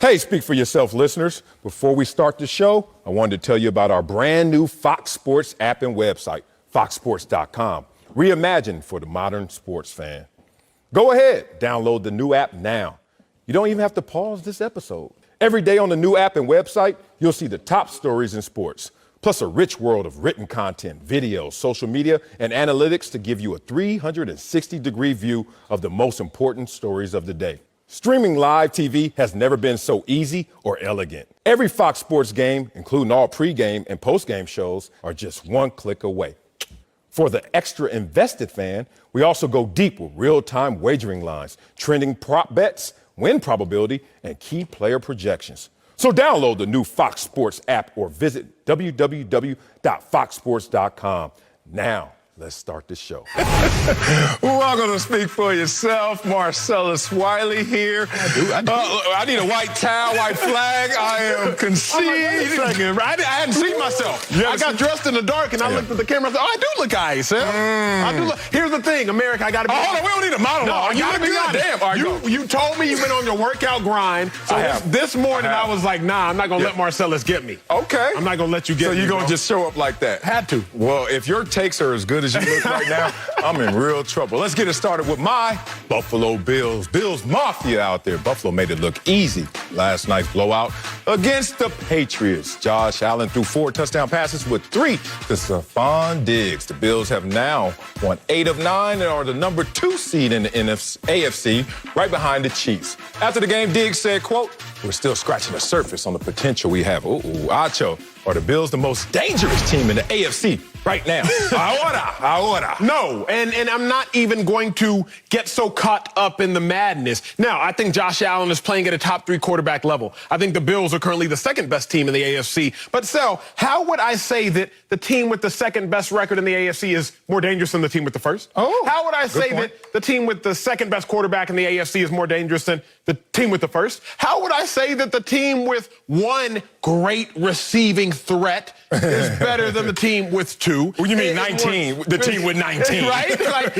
Hey, speak for yourself, listeners. Before we start the show, I wanted to tell you about our brand new Fox Sports app and website, foxsports.com. Reimagined for the modern sports fan. Go ahead, download the new app now. You don't even have to pause this episode. Every day on the new app and website, you'll see the top stories in sports, plus a rich world of written content, videos, social media, and analytics to give you a 360-degree view of the most important stories of the day. Streaming live TV has never been so easy or elegant. Every Fox Sports game, including all pregame and postgame shows, are just one click away. For the extra invested fan, we also go deep with real-time wagering lines, trending prop bets, win probability, and key player projections. So download the new Fox Sports app or visit www.foxsports.com. Now, let's start the show. Welcome to Speak for Yourself. Marcellus Wiley here. I need a white towel, white flag. I am conceding. I hadn't seen myself. I got dressed in the dark and I looked at the camera and said, oh, I do look ice. I do look. Here's the thing, America, I got to be hold on, we don't need a monologue. No, you be honest. Damn, you told me you've been on your workout grind. So this morning I was like, nah, I'm not going to let Marcellus get me. Okay. I'm not going to let you get me. So you're going to just show up like that? Had to. Well, if your takes are as good as you look right now, I'm in real trouble. Let's get it started with my Buffalo Bills. Bills Mafia out there. Buffalo made it look easy last night's blowout against the Patriots. Josh Allen threw 4 touchdown passes with 3 to Stephon Diggs. The Bills have now won 8 of 9 and are the number 2 seed in the AFC, right behind the Chiefs. After the game, Diggs said, quote, "We're still scratching the surface on the potential we have." Ooh, Acho. Are the Bills the most dangerous team in the AFC right now? Ahora. No, and I'm not even going to get so caught up in the madness. Now, I think Josh Allen is playing at a top 3 quarterback level. I think the Bills are currently the second best team in the AFC. But, Sal, how would I say that the team with the second best record in the AFC is more dangerous than the team with the first? Oh, how would I say that the team with the second best quarterback in the AFC is more dangerous than the team with the first? How would I say that the team with one great receiving threat is better than the team with 2? What do you mean 19? The team with 19. Right? Like,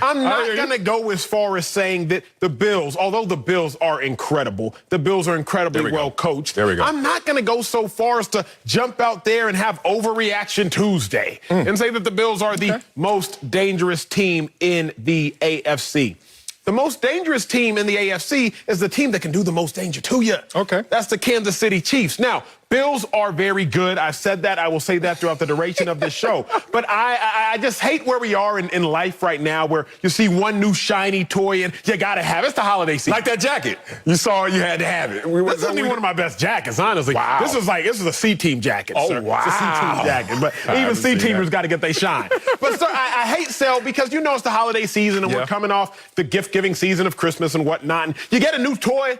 I'm not going to go as far as saying that the Bills, although the Bills are incredible, the Bills are incredibly well coached. There we go. I'm not going to go so far as to jump out there and have overreaction Tuesday and say that the Bills are the most dangerous team in the AFC. The most dangerous team in the AFC is the team that can do the most danger to you. Okay. That's the Kansas City Chiefs. Now, Bills are very good. I've said that. I will say that throughout the duration of this show. But I just hate where we are in life right now, where you see one new shiny toy and you got to have it. It's the holiday season. Like that jacket. You saw it, you had to have it. This isn't even one of my best jackets, honestly. Wow. This is a C-team jacket, Oh, sir. wow. It's a C-team jacket. But even C-teamers got to get their shine. But, sir, I hate Sal because you know it's the holiday season and we're coming off the gift-giving season of Christmas and whatnot. And you get a new toy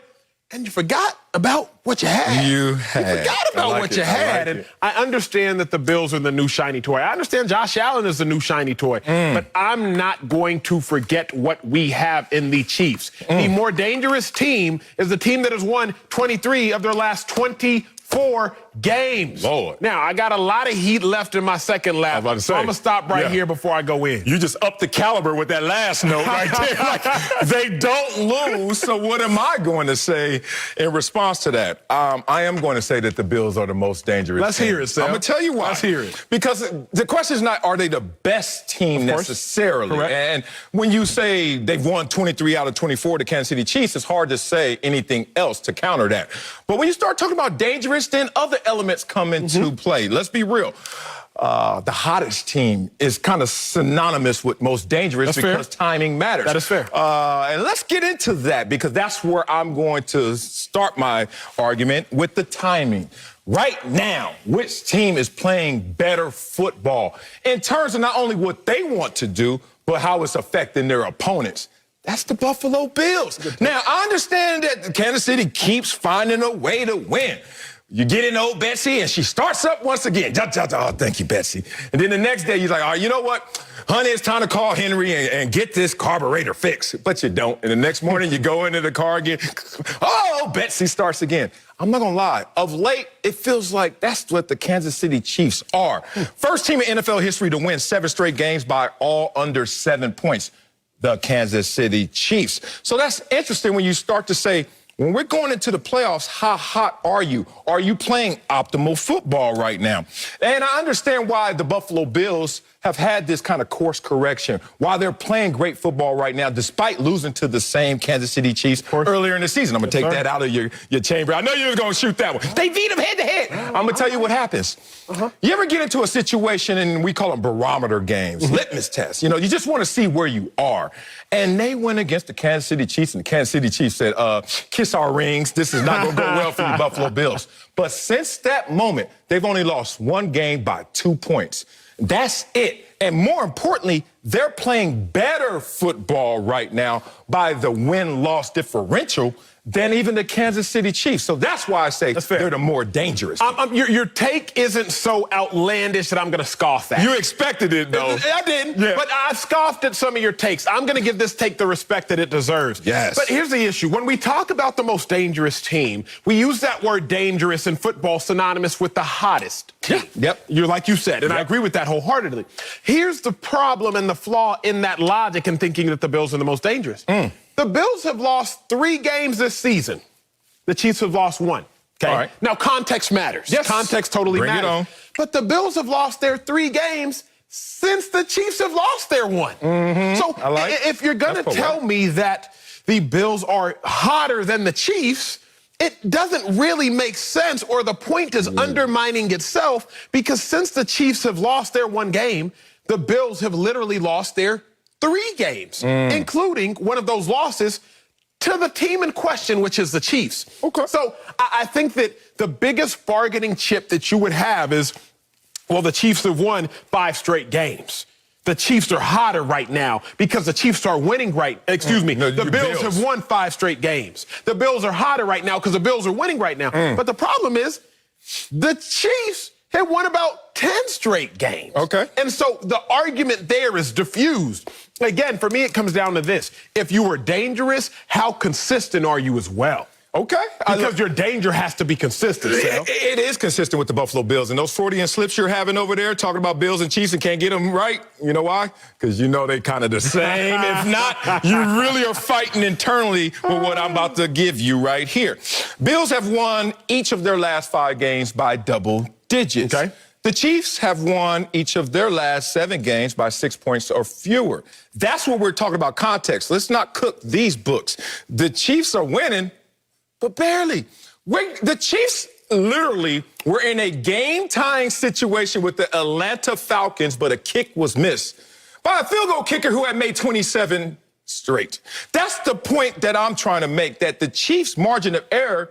and you forgot about what you had. You forgot about what you had. And I understand that the Bills are the new shiny toy. I understand Josh Allen is the new shiny toy. But I'm not going to forget what we have in the Chiefs. The more dangerous team is the team that has won 23 of their last 24 games. Lord. Now, I got a lot of heat left in my second lap. I was about to say. So I'm going to stop right here before I go in. You just upped the caliber with that last note right there. Like, they don't lose, so what am I going to say in response to that? I am going to say that the Bills are the most dangerous Let's team. hear it, Sam. I'm going to tell you why. Let's hear it. Because the question is not, are they the best team necessarily? Correct. And when you say they've won 23 out of 24 to Kansas City Chiefs, it's hard to say anything else to counter that. But when you start talking about dangerous, then other elements come into play. Let's be real. The hottest team is kind of synonymous with most dangerous because timing matters. That is fair. And let's get into that because that's where I'm going to start my argument with the timing. Right now, which team is playing better football in terms of not only what they want to do, but how it's affecting their opponents? That's the Buffalo Bills. Now, I understand that Kansas City keeps finding a way to win. You get in old Betsy, and she starts up once again. Oh, thank you, Betsy. And then the next day, you're like, all right, you know what? Honey, it's time to call Henry and get this carburetor fixed. But you don't. And the next morning, you go into the car again. Oh, Betsy starts again. I'm not going to lie. Of late, it feels like that's what the Kansas City Chiefs are. First team in NFL history to win 7 straight games by all under 7 points. The Kansas City Chiefs. So that's interesting when you start to say, when we're going into the playoffs, how hot are you? Are you playing optimal football right now? And I understand why the Buffalo Bills have had this kind of course correction, why they're playing great football right now, despite losing to the same Kansas City Chiefs earlier in the season. I'm going to take that out of your chamber. I know you were going to shoot that one. They beat them head-to-head. I'm going to tell you what happens. You ever get into a situation, and we call them barometer games, litmus tests. You know, you just want to see where you are. And they went against the Kansas City Chiefs, and the Kansas City Chiefs said, kiss our rings. This is not going to go well for you Buffalo Bills. But since that moment, they've only lost one game by 2 points. That's it. And more importantly, they're playing better football right now by the win-loss differential than even the Kansas City Chiefs. So that's why I say they're the more dangerous. Your take isn't so outlandish that I'm going to scoff at. You expected it, though. I didn't, but I scoffed at some of your takes. I'm going to give this take the respect that it deserves. Yes. But here's the issue. When we talk about the most dangerous team, we use that word dangerous in football synonymous with the hottest team. Yep. You're like you said, and I agree with that wholeheartedly. Here's the problem and the flaw in that logic in thinking that the Bills are the most dangerous. The Bills have lost 3 games this season. The Chiefs have lost 1. Okay. All right. Now, context matters. Yes. Context totally Bring matters. it on. But the Bills have lost their 3 games since the Chiefs have lost their 1. So if you're going to tell me that the Bills are hotter than the Chiefs, it doesn't really make sense, or the point is undermining itself, because since the Chiefs have lost their 1 game, the Bills have literally lost their 3 games, including one of those losses to the team in question, which is the Chiefs. Okay. So I think that the biggest bargaining chip that you would have is, well, the Chiefs have won 5 straight games. The Chiefs are hotter right now because the Chiefs are winning the Bills have won 5 straight games. The Bills are hotter right now because the Bills are winning right now. But the problem is the Chiefs have won about 10 straight games. Okay. And so the argument there is diffused. Again, for me, it comes down to this. If you are dangerous, how consistent are you as well? Okay. Because your danger has to be consistent, Sal. It is consistent with the Buffalo Bills. And those Freudian slips you're having over there talking about Bills and Chiefs and can't get them right, you know why? Because you know they kind of the same. If not, you really are fighting internally with what I'm about to give you right here. Bills have won each of their last 5 games by double digits. Okay. The Chiefs have won each of their last 7 games by 6 points or fewer. That's what we're talking about context. Let's not cook these books. The Chiefs are winning, but barely. The Chiefs literally were in a game-tying situation with the Atlanta Falcons, but a kick was missed by a field goal kicker who had made 27 straight. That's the point that I'm trying to make, that the Chiefs' margin of error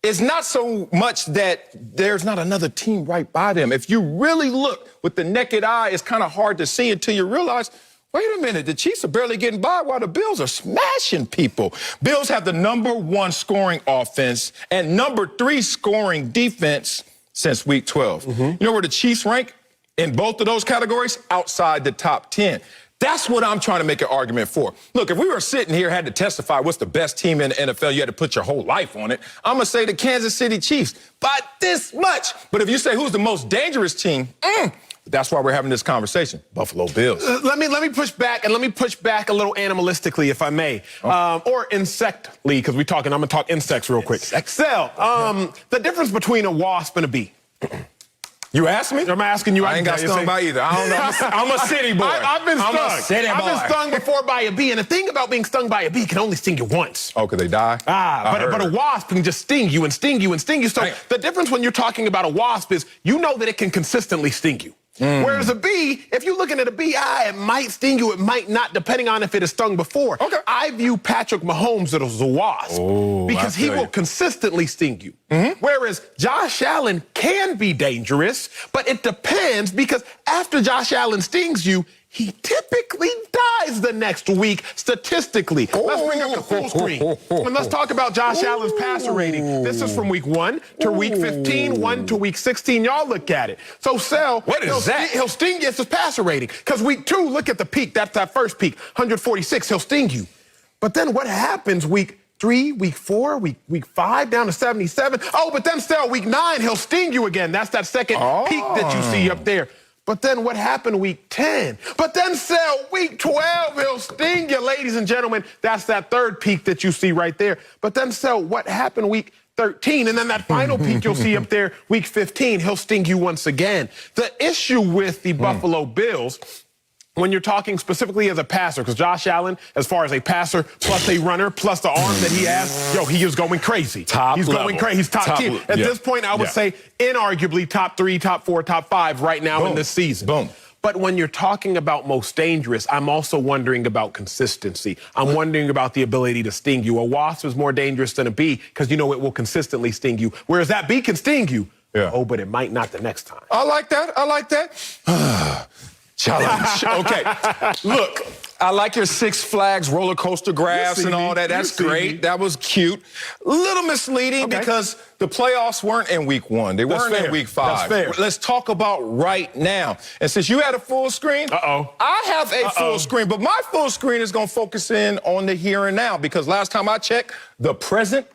is not so much that there's not another team right by them. If you really look with the naked eye, it's kind of hard to see until you realize, wait a minute, the Chiefs are barely getting by while the Bills are smashing people. Bills have the #1 scoring offense and #3 scoring defense since week 12. You know where the Chiefs rank in both of those categories? Outside the top 10. That's what I'm trying to make an argument for. Look, if we were sitting here, had to testify what's the best team in the NFL, you had to put your whole life on it, I'm going to say the Kansas City Chiefs by this much. But if you say who's the most dangerous team, that's why we're having this conversation. Buffalo Bills. Let me push back, and let me push back a little animalistically, if I may, or insectly, because I'm going to talk insects real quick. Sal, the difference between a wasp and a bee. You asked me? I'm asking you. I ain't got stung by either. I don't know. I'm a city boy. I've been stung. I've been stung before by a bee, and the thing about being stung by a bee, can only sting you once. Oh, could they die? But a wasp can just sting you and sting you and sting you. So the difference when you're talking about a wasp is you know that it can consistently sting you. Whereas a bee, if you're looking at a bee, it might sting you, it might not, depending on if it has stung before. Okay. I view Patrick Mahomes as a wasp because he will consistently sting you. Whereas Josh Allen can be dangerous, but it depends, because after Josh Allen stings you, he typically dies the next week, statistically. Let's bring up the full screen. And let's talk about Josh Allen's passer rating. This is from week 1 to week 15, 1 to week 16. Y'all look at it. So, Sal, what is that? He'll sting you. It's his passer rating. Because week 2, look at the peak. That's that first peak, 146. He'll sting you. But then what happens week 3, week 4, week 5, down to 77. Oh, but then, Sal, week 9, he'll sting you again. That's that second peak that you see up there. But then what happened week 10? But then sell week 12, he'll sting you, ladies and gentlemen. That's that third peak that you see right there. But then sell what happened week 13, and then that final peak you'll see up there, week 15, he'll sting you once again. The issue with the Buffalo Bills, when you're talking specifically as a passer, because Josh Allen, as far as a passer, plus a runner, plus the arm that he has, he is going crazy. He's going crazy. He's top tier. At this point, I would say inarguably top 3, top 4, top 5 right now in this season. Boom. But when you're talking about most dangerous, I'm also wondering about consistency. I'm wondering about the ability to sting you. A wasp is more dangerous than a bee because it will consistently sting you, whereas that bee can sting you. Yeah. Oh, but it might not the next time. I like that. I like that. Challenge. Okay. Look, I like your Six Flags roller coaster graphs and all that. That's great. That was cute. A little misleading because the playoffs weren't in week 1. They weren't in week 5. That's fair. Let's talk about right now. And since you had a full screen, I have a full screen, but my full screen is going to focus in on the here and now because last time I checked, the present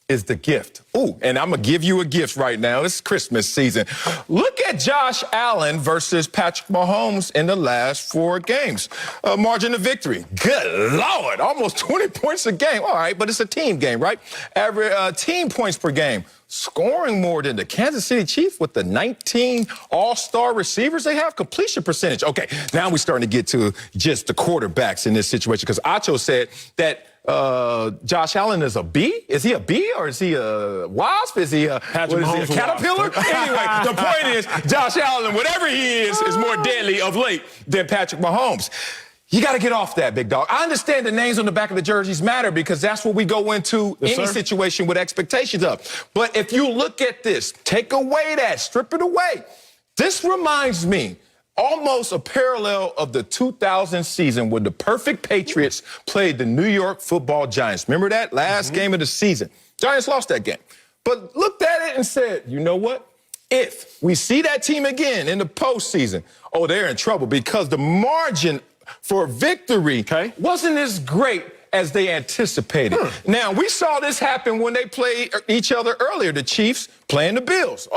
is the gift. Ooh, and I'm going to give you a gift right now. It's Christmas season. Look at Josh Allen versus Patrick Mahomes in the last 4 games. Margin of victory. Good Lord, almost 20 points a game. All right, but it's a team game, right? Average team points per game. Scoring more than the Kansas City Chiefs with the 19 all-star receivers they have. Completion percentage. Okay, now we're starting to get to just the quarterbacks in this situation because Acho said that Josh Allen is a bee? Is he a bee or is he a wasp? Is he a caterpillar? Anyway, the point is Josh Allen, whatever he is more deadly of late than Patrick Mahomes. You got to get off that, big dog. I understand the names on the back of the jerseys matter because that's what we go into any situation with expectations of. But if you look at this, take away that, strip it away. This reminds me almost a parallel of the 2000 season when the perfect Patriots played the New York Football Giants. Remember that? Last game of the season. Giants lost that game. But looked at it and said, you know what? If we see that team again in the postseason, they're in trouble because the margin for victory wasn't as great as they anticipated. Now, we saw this happen when they played each other earlier, the Chiefs playing the Bills.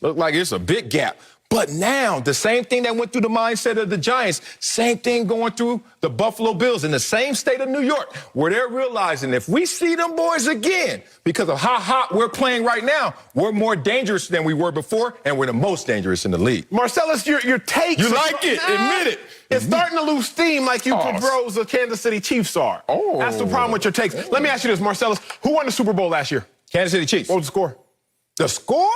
Looked like it's a big gap. But now, the same thing that went through the mindset of the Giants, same thing going through the Buffalo Bills in the same state of New York, where they're realizing if we see them boys again, because of how hot we're playing right now, we're more dangerous than we were before, and we're the most dangerous in the league. Marcellus, your takes. You like it. Admit it. It's starting to lose steam like you bros the Kansas City Chiefs are. That's the problem with your takes. Let me ask you this, Marcellus. Who won the Super Bowl last year? Kansas City Chiefs. What was the score? The score?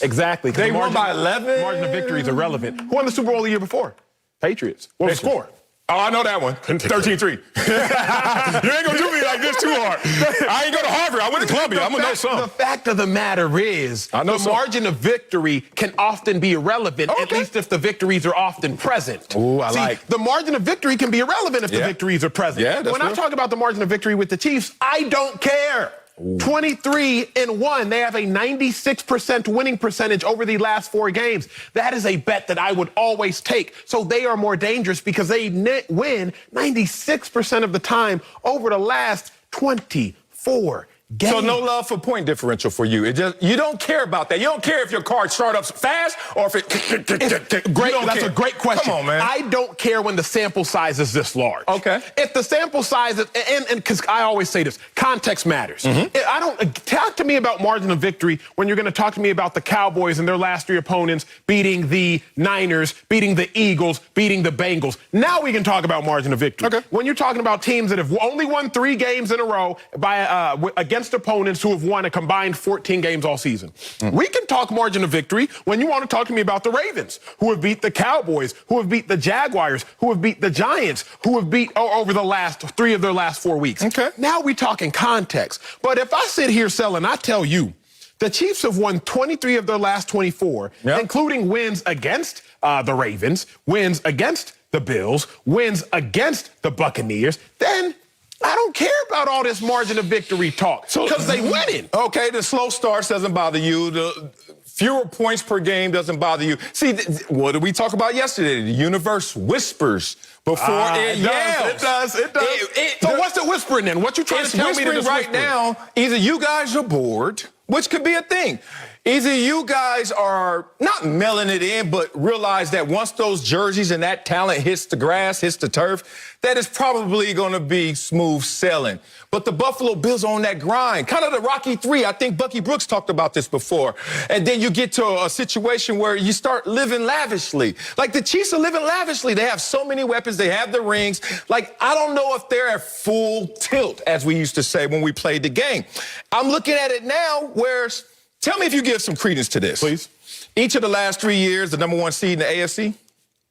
Exactly. They won by 11. Margin of victory is irrelevant. Who won the Super Bowl the year before? Patriots. What was the score? I know that one. 13-3. You ain't going to do me like this too hard. I ain't go to Harvard. I went to Columbia. I'm going to know something. The fact of the matter is the margin of victory can often be irrelevant, at least if the victories are often present. Ooh, The margin of victory can be irrelevant if the victories are present. Yeah, that's when I talk about the margin of victory with the Chiefs, I don't care. 23-1. They have a 96% winning percentage over the last 4 games. That is a bet that I would always take. So they are more dangerous because they win 96% of the time over the last 24 games. So no love for point differential for you. You don't care about that. You don't care if your card starts up fast or if it... That's a great question. Come on, man. I don't care when the sample size is this large. Okay. If the sample size is... And because I always say this, context matters. I don't... Talk to me about margin of victory when you're going to talk to me about the Cowboys and their last 3 opponents beating the Niners, beating the Eagles, beating the Bengals. Now we can talk about margin of victory. Okay. When you're talking about teams that have only won 3 games in a row against opponents who have won a combined 14 games all season. We can talk margin of victory when you want to talk to me about the Ravens, who have beat the Cowboys, who have beat the Jaguars, who have beat the Giants, who have beat over the last 3 of their last 4 weeks. Okay. Now we're talking context. But if I sit here, Sel, and I tell you the Chiefs have won 23 of their last 24, including wins against the Ravens, wins against the Bills, wins against the Buccaneers, then I don't care about all this margin of victory talk because they winning. Okay, the slow starts doesn't bother you. The fewer points per game doesn't bother you. See, what did we talk about yesterday? The universe whispers before it yells. It does. So what's it whispering then? What you trying to tell me right now? Either you guys are bored, which could be a thing. Either you guys are not mailing it in, but realize that once those jerseys and that talent hits the grass, hits the turf, that is probably going to be smooth sailing. But the Buffalo Bills are on that grind, kind of the Rocky III. I think Bucky Brooks talked about this before. And then you get to a situation where you start living lavishly. Like the Chiefs are living lavishly. They have so many weapons. They have the rings. Like, I don't know if they're at full tilt, as we used to say when we played the game. I'm looking at it now where, tell me if you give some credence to this. Please. Each of the last 3 years, the number one seed in the AFC,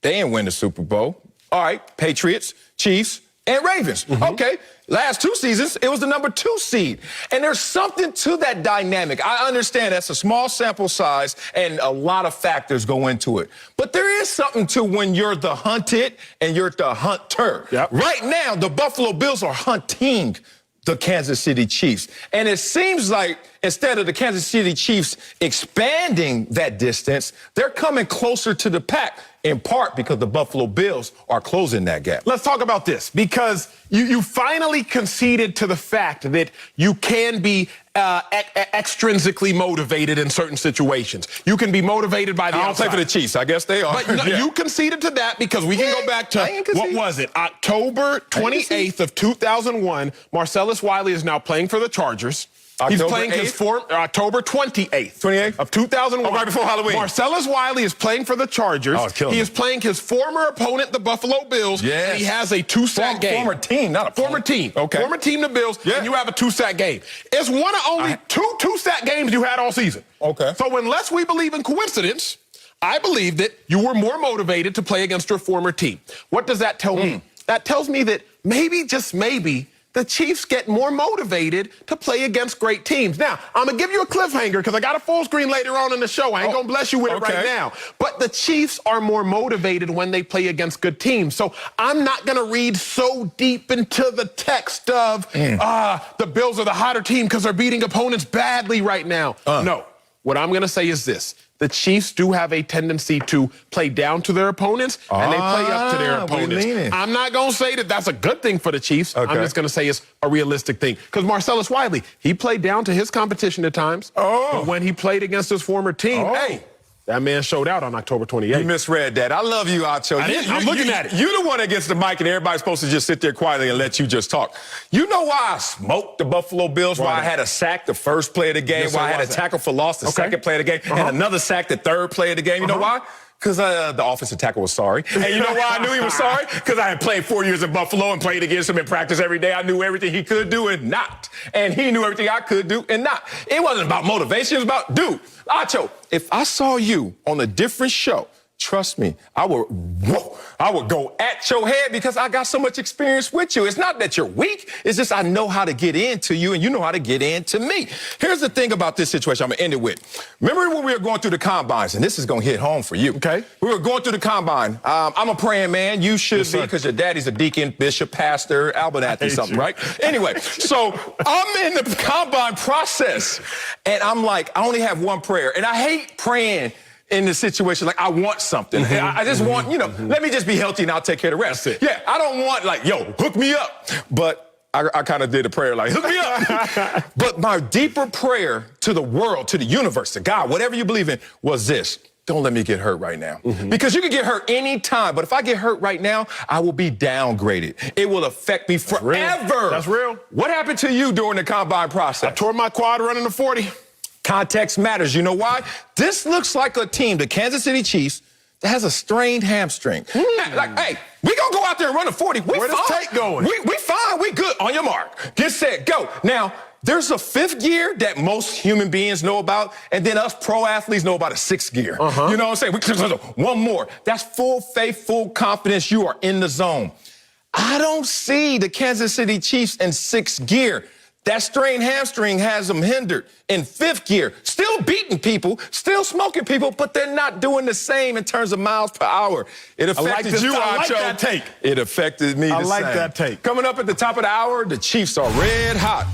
they didn't win the Super Bowl. All right, Patriots, Chiefs, and Ravens. Okay, last 2 seasons, it was the number 2 seed. And there's something to that dynamic. I understand that's a small sample size and a lot of factors go into it. But there is something to when you're the hunted and you're the hunter. Yep. Right now, the Buffalo Bills are hunting the Kansas City Chiefs. And it seems like instead of the Kansas City Chiefs expanding that distance, they're coming closer to the pack, in part because the Buffalo Bills are closing that gap. Let's talk about this, because you finally conceded to the fact that you can be extrinsically motivated in certain situations. You can be motivated by the I don't outside. play for the Chiefs. I guess they are. But no, you conceded to that because we can go back to, what was it, October 28th of 2001. Marcellus Wiley is now playing for the Chargers. He's playing his October 28th of 2001. Oh, right before Halloween. Marcellus Wiley is playing for the Chargers. Oh, it's killing he me. is playing his former opponent, the Buffalo Bills. Yes. And he has a 2-sack game. Former team, not a former team. Okay. Former team, the Bills, Yeah. and you have a 2-sack game. It's one of only two 2-sack games you had all season. Okay. So unless we believe in coincidence, I believe that you were more motivated to play against your former team. What does that tell me? That tells me that maybe, just maybe, the Chiefs get more motivated to play against great teams. Now, I'm going to give you a cliffhanger because I got a full screen later on in the show. I ain't going to bless you with it right now. But the Chiefs are more motivated when they play against good teams. So I'm not going to read so deep into the text of the Bills are the hotter team because they're beating opponents badly right now. No. What I'm going to say is this. The Chiefs do have a tendency to play down to their opponents, and they play up to their opponents. I'm not going to say that that's a good thing for the Chiefs. I'm just going to say it's a realistic thing. Because Marcellus Wiley, he played down to his competition at times. But when he played against his former team, hey, that man showed out on October 28th. You misread that. I love you, Acho. I'm looking at it. You're the one that gets the mic, and everybody's supposed to just sit there quietly and let you just talk. You know why I smoked the Buffalo Bills? Why I had a sack the first play of the game? Why I had a tackle for loss the second play of the game? And another sack the third play of the game? You know why? Because the offensive tackle was sorry. And you know why I knew he was sorry? Because I had played 4 years in Buffalo and played against him in practice every day. I knew everything he could do and not. And he knew everything I could do and not. It wasn't about motivation. It was about, dude, Acho, if I saw you on a different show, trust me, I would go at your head because I got so much experience with you. It's not that you're weak. It's just I know how to get into you and you know how to get into me. Here's the thing about this situation I'm going to end it with. Remember when we were going through the combines, and this is going to hit home for you. Okay. We were going through the combine. I'm a praying man. You should be because your daddy's a deacon, bishop, pastor, Albernath, something, right? Anyway, so I'm in the combine process, and I'm like, I only have one prayer. And I hate praying in the situation, like I want something. I just want, let me just be healthy and I'll take care of the rest. Yeah, I don't want like, yo, hook me up. But I kind of did a prayer like, hook me up. But my deeper prayer to the world, to the universe, to God, whatever you believe in, was this. Don't let me get hurt right now. Because you can get hurt anytime, but if I get hurt right now, I will be downgraded. It will affect me forever. That's real. What happened to you during the combine process? I tore my quad running the 40. Context matters. You know why? This looks like a team, the Kansas City Chiefs, that has a strained hamstring. Like, hey, we gonna go out there and run a 40. Where does Tate going? We fine. We good. On your mark. Get set. Go. Now, there's a 5th gear that most human beings know about, and then us pro athletes know about a 6th gear. You know what I'm saying? One more. That's full faith, full confidence. You are in the zone. I don't see the Kansas City Chiefs in 6th gear. That strained hamstring has them hindered in 5th gear, still beating people, still smoking people, but they're not doing the same in terms of miles per hour. It affected you, Acho. I like that take. It affected me the same. I like that take. Coming up at the top of the hour, the Chiefs are red hot.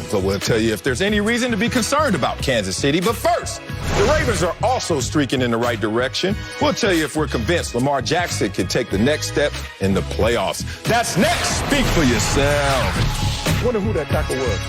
So we'll tell you if there's any reason to be concerned about Kansas City. But first, the Ravens are also streaking in the right direction. We'll tell you if we're convinced Lamar Jackson can take the next step in the playoffs. That's next. Speak for yourself. Wonder who that tackle was.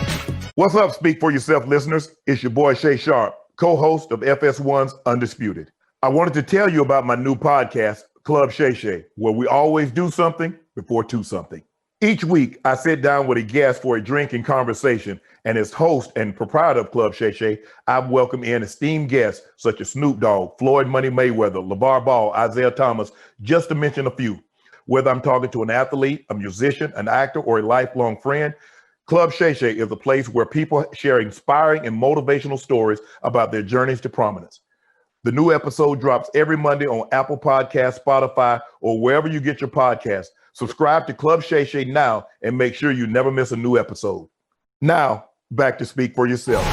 What's up, Speak for Yourself listeners? It's your boy Shay Sharp, co-host of FS1's Undisputed. I wanted to tell you about my new podcast, Club Shay Shay, where we always do something before two something. Each week, I sit down with a guest for a drink and conversation, and as host and proprietor of Club Shay Shay, I welcome in esteemed guests such as Snoop Dogg, Floyd Money Mayweather, LeVar Ball, Isaiah Thomas, just to mention a few. Whether I'm talking to an athlete, a musician, an actor, or a lifelong friend, Club Shay Shay is a place where people share inspiring and motivational stories about their journeys to prominence. The new episode drops every Monday on Apple Podcasts, Spotify, or wherever you get your podcasts. Subscribe to Club Shay Shay now and make sure you never miss a new episode. Now, back to Speak for Yourself.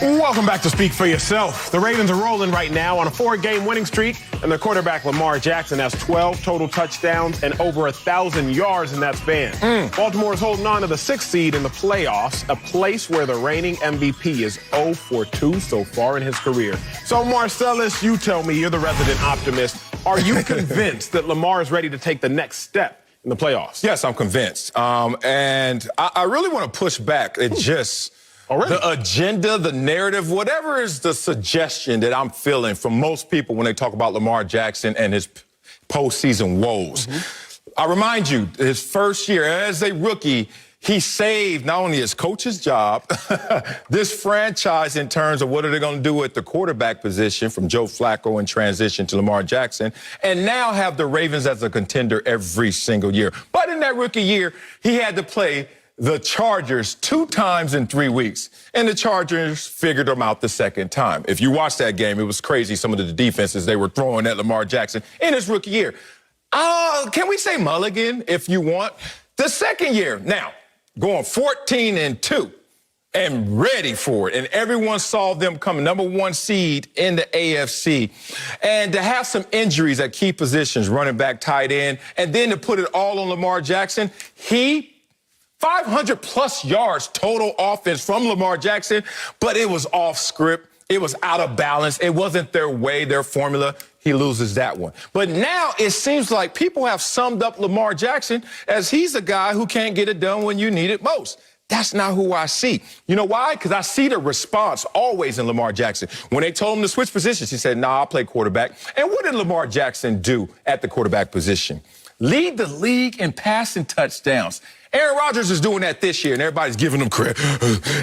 Welcome back to Speak for Yourself. The Ravens are rolling right now on a 4-game winning streak, and their quarterback Lamar Jackson has 12 total touchdowns and over 1,000 yards in that span. Baltimore is holding on to the 6th seed in the playoffs, a place where the reigning MVP is 0 for 2 so far in his career. So, Marcellus, you tell me, you're the resident optimist. Are you convinced that Lamar is ready to take the next step in the playoffs? Yes, I'm convinced. And I really want to push back at just the agenda, the narrative, whatever is the suggestion that I'm feeling from most people when they talk about Lamar Jackson and his postseason woes. I remind you, his first year as a rookie, he saved not only his coach's job, this franchise in terms of what are they going to do at the quarterback position from Joe Flacco and transition to Lamar Jackson, and now have the Ravens as a contender every single year. But in that rookie year, he had to play the Chargers 2 times in 3 weeks, and the Chargers figured them out the second time. If you watch that game, it was crazy, some of the defenses they were throwing at Lamar Jackson in his rookie year. Can we say mulligan if you want? The second year, now, going 14-2 and ready for it, and everyone saw them coming, #1 seed in the AFC, and to have some injuries at key positions, running back, tight end, and then to put it all on Lamar Jackson, 500-plus yards total offense from Lamar Jackson, but it was off script. It was out of balance. It wasn't their way, their formula. He loses that one. But now it seems like people have summed up Lamar Jackson as he's a guy who can't get it done when you need it most. That's not who I see. You know why? Because I see the response always in Lamar Jackson. When they told him to switch positions, he said, nah, I'll play quarterback. And what did Lamar Jackson do at the quarterback position? Lead the league in passing touchdowns. Aaron Rodgers is doing that this year, and everybody's giving him credit.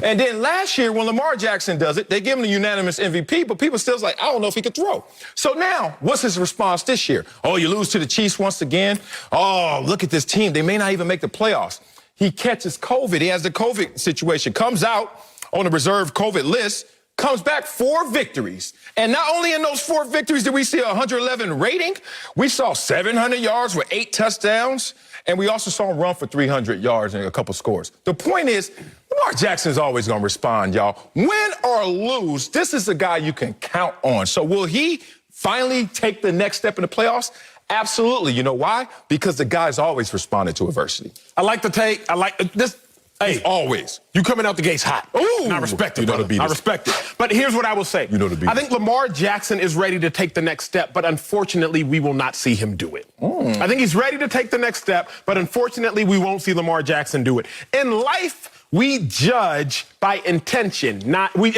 And then last year, when Lamar Jackson does it, they give him the unanimous MVP, but people still like, I don't know if he could throw. So now, what's his response this year? Oh, you lose to the Chiefs once again? Oh, look at this team. They may not even make the playoffs. He catches COVID. He has the COVID situation, comes out on the reserve COVID list, comes back 4 victories. And not only in those 4 victories did we see a 111 rating, we saw 700 yards with 8 touchdowns. And we also saw him run for 300 yards and a couple scores. The point is, Lamar Jackson is always going to respond, y'all. Win or lose, this is a guy you can count on. So will he finally take the next step in the playoffs? Absolutely. You know why? Because the guy's always responded to adversity. I like the take. I like this. Hey, always. You coming out the gates hot. Ooh, and I respect it, you know brother. the beat I is. respect it. But here's what I will say. You know the beat I think Lamar Jackson is ready to take the next step, but unfortunately, we will not see him do it. I think he's ready to take the next step, but unfortunately, we won't see Lamar Jackson do it. In life, we judge by intention, we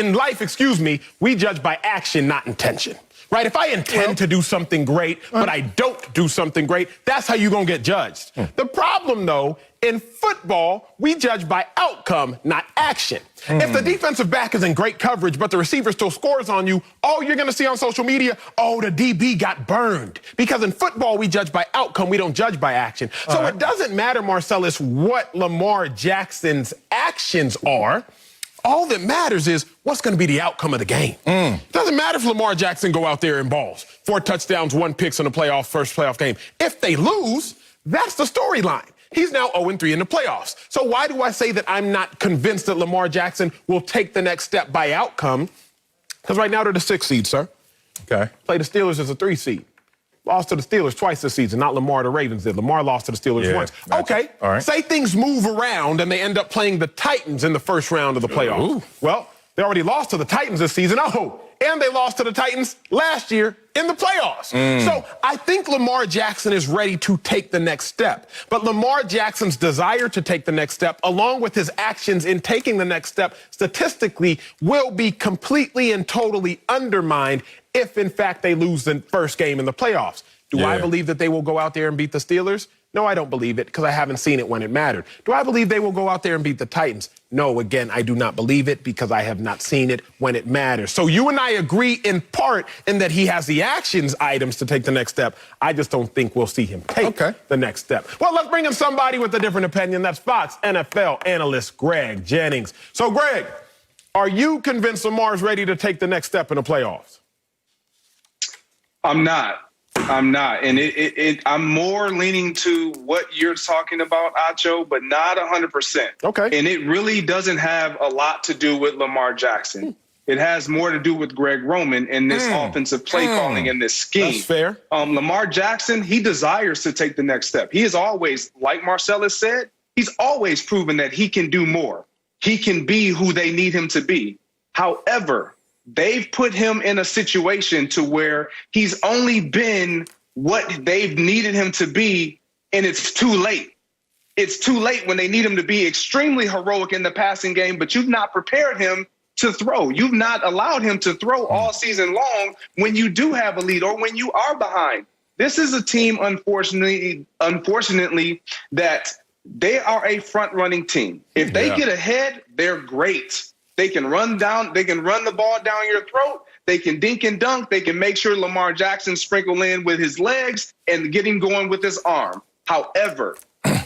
judge by action, not intention. Right? If I intend to do something great, but I don't do something great, that's how you're going to get judged. The problem, though, in football, we judge by outcome, not action. If the defensive back is in great coverage, but the receiver still scores on you, all you're going to see on social media, oh, the DB got burned. Because in football, we judge by outcome. We don't judge by action. So it doesn't matter, Marcellus, what Lamar Jackson's actions are. All that matters is what's going to be the outcome of the game. It doesn't matter if Lamar Jackson go out there and balls. 4 touchdowns, 1 picks in the first playoff game. If they lose, that's the storyline. He's now 0-3 in the playoffs. So why do I say that I'm not convinced that Lamar Jackson will take the next step by outcome? Because right now they're the 6th seed, sir. Okay. Play the Steelers as a 3 seed. Lost to the Steelers twice this season, not Lamar, the Ravens did. Lamar lost to the Steelers once. Gotcha. Okay, all right. Say things move around and they end up playing the Titans in the first round of the playoffs. Well, They already lost to the Titans this season. Oh, and they lost to the Titans last year in the playoffs. So I think Lamar Jackson is ready to take the next step. But Lamar Jackson's desire to take the next step, along with his actions in taking the next step, statistically will be completely and totally undermined if, in fact, they lose the first game in the playoffs. Do I believe that they will go out there and beat the Steelers? No, I don't believe it because I haven't seen it when it mattered. Do I believe they will go out there and beat the Titans? No, again, I do not believe it because I have not seen it when it matters. So you and I agree in part in that he has the actions items to take the next step. I just don't think we'll see him take the next step. Well, let's bring in somebody with a different opinion. That's Fox NFL analyst Greg Jennings. So, Greg, are you convinced Lamar's ready to take the next step in the playoffs? I'm not. And I'm more leaning to what you're talking about, Acho, but not 100%. Okay. And it really doesn't have a lot to do with Lamar Jackson. It has more to do with Greg Roman and this offensive play calling and this scheme. That's fair. Lamar Jackson, he desires to take the next step. He is always, like Marcellus said, he's always proven that he can do more. He can be who they need him to be. However, they've put him in a situation to where he's only been what they've needed him to be, and it's too late. It's too late when they need him to be extremely heroic in the passing game, but you've not prepared him to throw. You've not allowed him to throw all season long when you do have a lead or when you are behind. This is a team, unfortunately, that they are a front-running team. If they get ahead, they're great. They can run the ball down your throat. They can dink and dunk. They can make sure Lamar Jackson sprinkle in with his legs and get him going with his arm. However,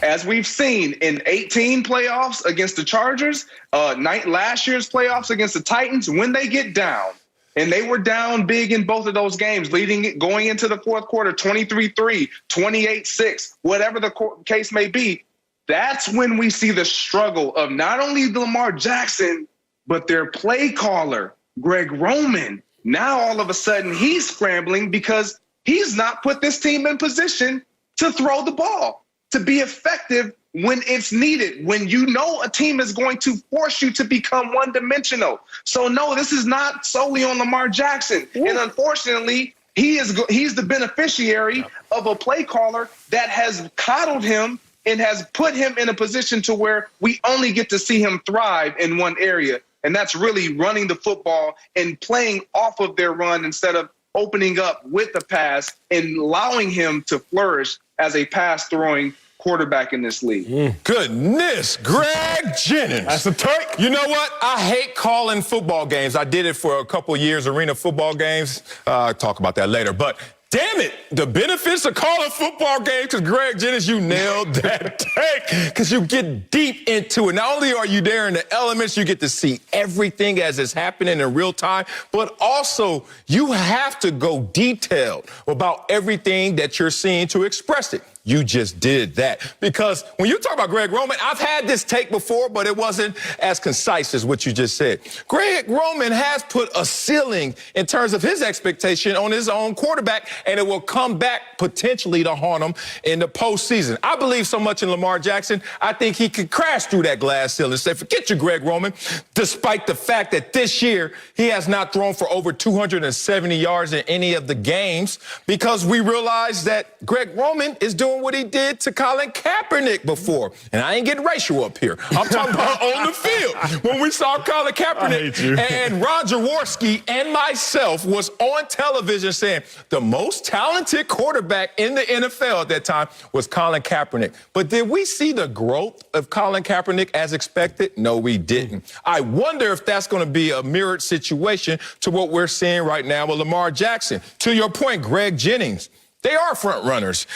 as we've seen in 18 playoffs against the Chargers, last year's playoffs against the Titans, when they get down, and they were down big in both of those games, going into the fourth quarter, 23-3, 28-6, whatever the case may be, that's when we see the struggle of not only Lamar Jackson, but their play caller, Greg Roman. Now all of a sudden he's scrambling because he's not put this team in position to throw the ball, to be effective when it's needed, when you know a team is going to force you to become one-dimensional. So, no, this is not solely on Lamar Jackson. And unfortunately, he's the beneficiary of a play caller that has coddled him and has put him in a position to where we only get to see him thrive in one area. And that's really running the football and playing off of their run instead of opening up with the pass and allowing him to flourish as a pass-throwing quarterback in this league. Goodness, Greg Jennings. That's a take. You know what? I hate calling football games. I did it for a couple of years, arena football games. I'll talk about that later. But damn it, the benefits of calling football games, because Greg Jennings, you nailed that take, because you get deep into it. Not only are you there in the elements, you get to see everything as it's happening in real time, but also you have to go detailed about everything that you're seeing to express it. You just did that. Because when you talk about Greg Roman, I've had this take before, but it wasn't as concise as what you just said. Greg Roman has put a ceiling in terms of his expectation on his own quarterback, and it will come back potentially to haunt him in the postseason. I believe so much in Lamar Jackson, I think he could crash through that glass ceiling and say, forget you, Greg Roman, despite the fact that this year he has not thrown for over 270 yards in any of the games, because we realize that Greg Roman is doing what he did to Colin Kaepernick before. And I ain't getting racial up here. I'm talking about on the field. When we saw Colin Kaepernick and Ron Jaworski and myself was on television saying the most talented quarterback in the NFL at that time was Colin Kaepernick. But did we see the growth of Colin Kaepernick as expected? No, we didn't. I wonder if that's going to be a mirrored situation to what we're seeing right now with Lamar Jackson. To your point, Greg Jennings, they are front runners.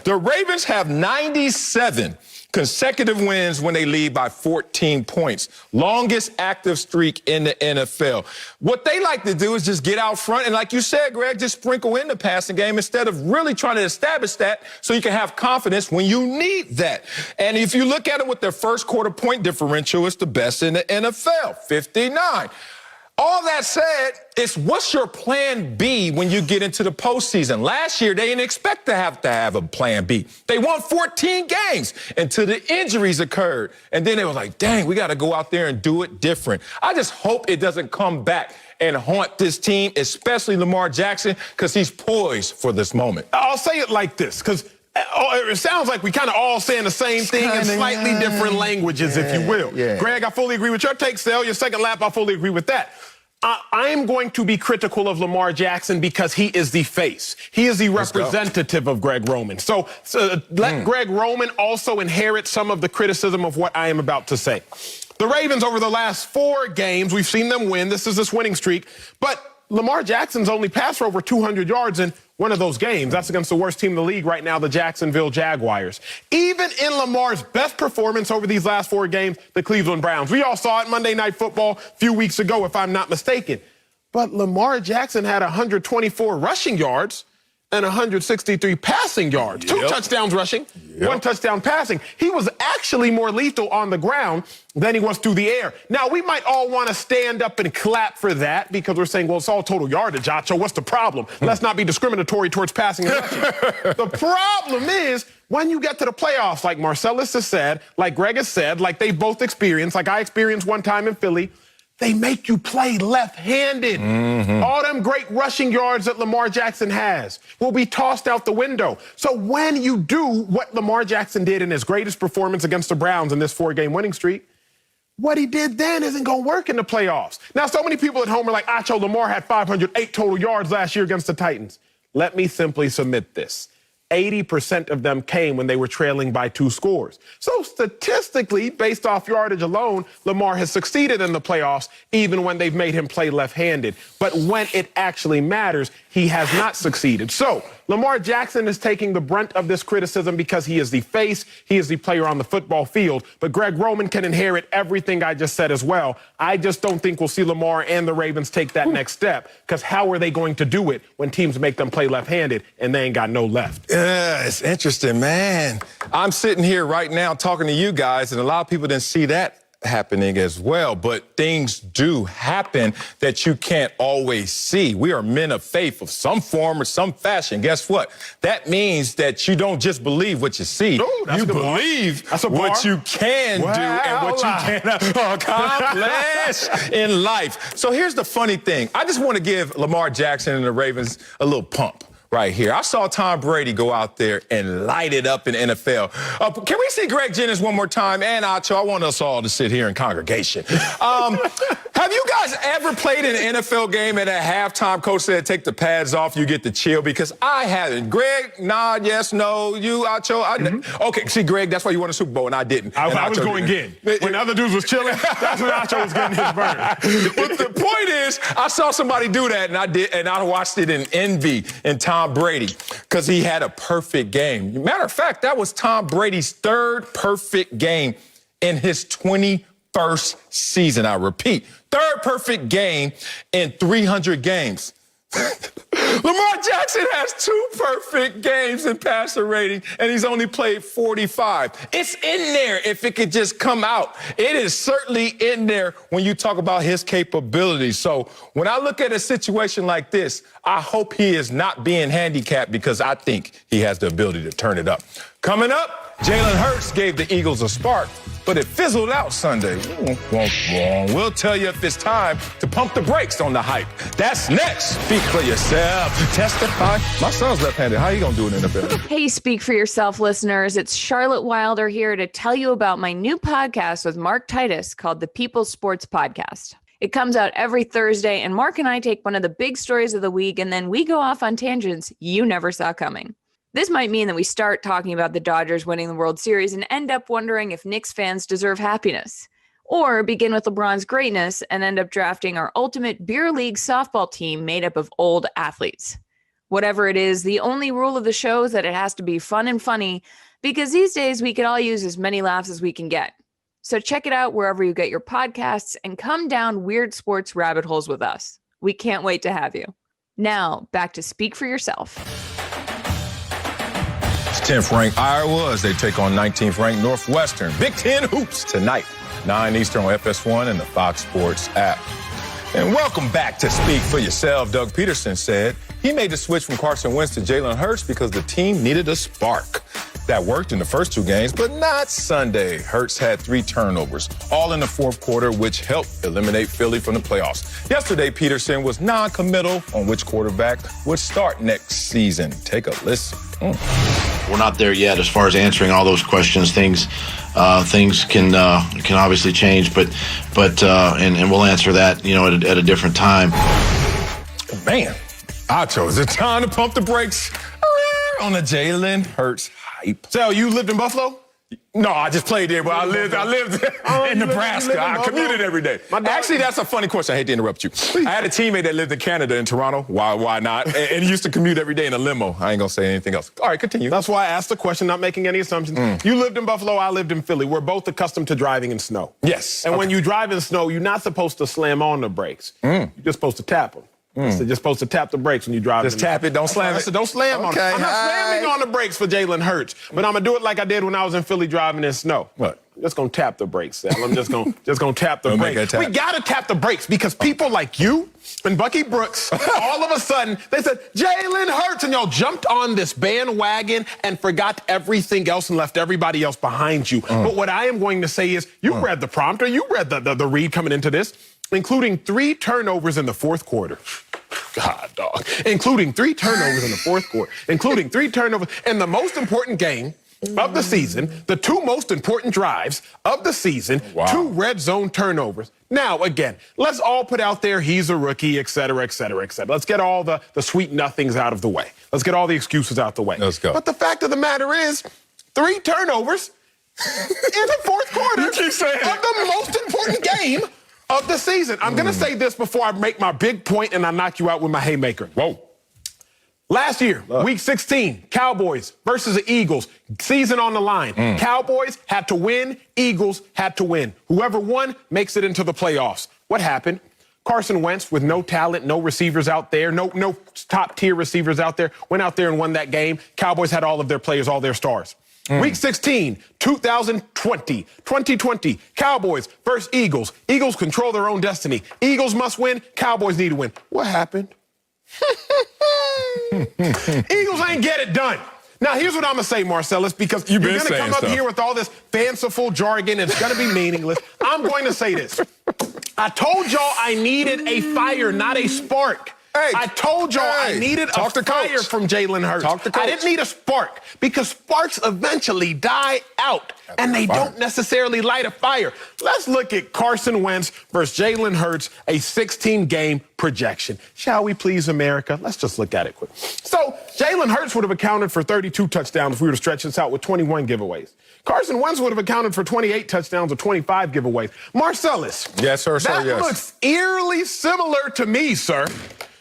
The Ravens have 97 consecutive wins when they lead by 14 points. Longest active streak in the NFL. What they like to do is just get out front and, like you said, Greg, just sprinkle in the passing game instead of really trying to establish that so you can have confidence when you need that. And if you look at it with their first quarter point differential, it's the best in the NFL, 59. all that said, it's what's your plan B when you get into the postseason? Last year, they didn't expect to have a plan B. They won 14 games until the injuries occurred. And then they were like, dang, we got to go out there and do it different. I just hope it doesn't come back and haunt this team, especially Lamar Jackson, because he's poised for this moment. I'll say it like this, because it sounds like we kind of all saying the same thing in slightly different languages, if you will. Yeah. Greg, I fully agree with your take. Sale, your second lap, I fully agree with that. I am going to be critical of Lamar Jackson because he is the face. He is the representative of Greg Roman. So let Greg Roman also inherit some of the criticism of what I am about to say. The Ravens, over the last 4 games, we've seen them win. This is this winning streak. But Lamar Jackson's only passed for over 200 yards in one of those games. That's against the worst team in the league right now, the Jacksonville Jaguars. Even in Lamar's best performance over these last 4 games, the Cleveland Browns. We all saw it Monday Night Football a few weeks ago, if I'm not mistaken. But Lamar Jackson had 124 rushing yards and 163 passing yards. 2 touchdowns rushing, 1 touchdown passing. He was actually more lethal on the ground than he was through the air. Now, we might all want to stand up and clap for that because we're saying, well, it's all total yardage, Acho. What's the problem? Let's not be discriminatory towards passing and rushing. The problem is when you get to the playoffs, like Marcellus has said, like Greg has said, like they both experienced, like I experienced one time in Philly, they make you play left-handed. All them great rushing yards that Lamar Jackson has will be tossed out the window. So when you do what Lamar Jackson did in his greatest performance against the Browns in this 4-game winning streak, what he did then isn't going to work in the playoffs. Now, so many people at home are like, Acho, Lamar had 508 total yards last year against the Titans. Let me simply submit this. 80% of them came when they were trailing by 2 scores. So statistically, based off yardage alone, Lamar has succeeded in the playoffs even when they've made him play left-handed. But when it actually matters, he has not succeeded. So Lamar Jackson is taking the brunt of this criticism because he is the face, he is the player on the football field. But Greg Roman can inherit everything I just said as well. I just don't think we'll see Lamar and the Ravens take that next step, because how are they going to do it when teams make them play left-handed and they ain't got no left? Yeah, it's interesting, man. I'm sitting here right now talking to you guys, and a lot of people didn't see that happening as well, but things do happen that you can't always see. We are men of faith of some form or some fashion. Guess what? That means that you don't just believe what you see. You believe what you can do and what you can accomplish in life. So here's the funny thing. I just want to give Lamar Jackson and the Ravens a little pump right here. I saw Tom Brady go out there and light it up in the NFL. Can we see Greg Jennings one more time? And Acho, I want us all to sit here in congregation. Have you guys ever played an NFL game and at halftime coach said, take the pads off, you get to chill? Because I haven't. Greg, nod, yes, no. You, Acho? Okay, see, Greg, that's why you won a Super Bowl and I didn't. I was going in. When other dudes was chilling, that's when Acho was getting his burn. But the point is, I saw somebody do that and I did, and I watched it in envy in Tom Brady because he had a perfect game. Matter of fact, that was Tom Brady's 3rd perfect game in his 21st season. I repeat, 3rd perfect game in 300 games. Lamar Jackson has 2 perfect games in passer rating, and he's only played 45. It's in there if it could just come out. It is certainly in there when you talk about his capabilities. So when I look at a situation like this, I hope he is not being handicapped because I think he has the ability to turn it up. Coming up, Jalen Hurts gave the Eagles a spark, but it fizzled out Sunday. We'll tell you if it's time to pump the brakes on the hype. That's next. Speak for yourself. Testify. My son's left-handed. How you going to do it in the NFL? Hey, Speak for Yourself listeners. It's Charlotte Wilder here to tell you about my new podcast with Mark Titus called the People's Sports Podcast. It comes out every Thursday, and Mark and I take one of the big stories of the week, and then we go off on tangents you never saw coming. This might mean that we start talking about the Dodgers winning the World Series and end up wondering if Knicks fans deserve happiness, or begin with LeBron's greatness and end up drafting our ultimate beer league softball team made up of old athletes. Whatever it is, the only rule of the show is that it has to be fun and funny, because these days we can all use as many laughs as we can get. So check it out wherever you get your podcasts and come down weird sports rabbit holes with us. We can't wait to have you. Now, back to Speak for Yourself. 10th ranked Iowa as they take on 19th ranked Northwestern. Big Ten hoops tonight, 9 Eastern on FS1 and the Fox Sports app. And welcome back to Speak for Yourself. Doug Peterson said he made the switch from Carson Wentz to Jalen Hurts because the team needed a spark. That worked in the first 2 games, but not Sunday. Hurts had 3 turnovers, all in the fourth quarter, which helped eliminate Philly from the playoffs. Yesterday, Peterson was non-committal on which quarterback would start next season. Take a listen. We're not there yet as far as answering all those questions. Things can obviously change, but we'll answer that, at a different time. Man, I chose the time to pump the brakes on the Jalen Hurts hype. So you lived in Buffalo? No, I just played there, but I lived in Nebraska. I commuted every day. Actually, that's a funny question. I hate to interrupt you. I had a teammate that lived in Canada, in Toronto. Why not? And he used to commute every day in a limo. I ain't gonna say anything else. All right, continue. That's why I asked the question, not making any assumptions. You lived in Buffalo, I lived in Philly. We're both accustomed to driving in snow. Yes. And when you drive in snow, you're not supposed to slam on the brakes. You're just supposed to tap them. So you're supposed to tap the brakes when you drive. Just tap it, don't slam it. So don't slam on it. I'm not slamming on the brakes for Jalen Hurts, but I'm gonna do it like I did when I was in Philly driving in snow. What? I'm just gonna tap the brakes, Sal. I'm just gonna tap the brakes. Tap. We gotta tap the brakes because people like you and Bucky Brooks, all of a sudden, they said, Jalen Hurts, and y'all jumped on this bandwagon and forgot everything else and left everybody else behind you. But what I am going to say is, you read the prompter, you read the read coming into this, including 3 turnovers in the fourth quarter. God, dog. Including 3 turnovers in the fourth quarter. Including 3 turnovers in the most important game of the season, the 2 most important drives of the season, 2 red zone turnovers. Now, again, let's all put out there he's a rookie, et cetera, et cetera, et cetera. Let's get all the sweet nothings out of the way. Let's get all the excuses out the way. Let's go. But the fact of the matter is, 3 turnovers in the fourth quarter You keep saying of the most important game of the season. I'm going to say this before I make my big point and I knock you out with my haymaker. Whoa. Last year, week 16, Cowboys versus the Eagles, season on the line. Cowboys had to win, Eagles had to win. Whoever won makes it into the playoffs. What happened? Carson Wentz, with no talent, no receivers out there, no top-tier receivers out there, went out there and won that game. Cowboys had all of their players, all their stars. Week 16, 2020, Cowboys versus Eagles. Eagles control their own destiny. Eagles must win, Cowboys need to win. What happened? Eagles ain't get it done. Now, here's what I'm going to say, Marcellus, because you're going to come up here with all this fanciful jargon. It's going to be meaningless. I'm going to say this. I told y'all I needed a fire, not a spark. I told y'all I needed a fire from Jalen Hurts. I didn't need a spark because sparks eventually die out and they don't necessarily light a fire. Let's look at Carson Wentz versus Jalen Hurts, a 16-game projection. Shall we please, America? Let's just look at it quick. So Jalen Hurts would have accounted for 32 touchdowns if we were to stretch this out with 21 giveaways. Carson Wentz would have accounted for 28 touchdowns or 25 giveaways. Marcellus. Yes, sir, that looks eerily similar to me, sir.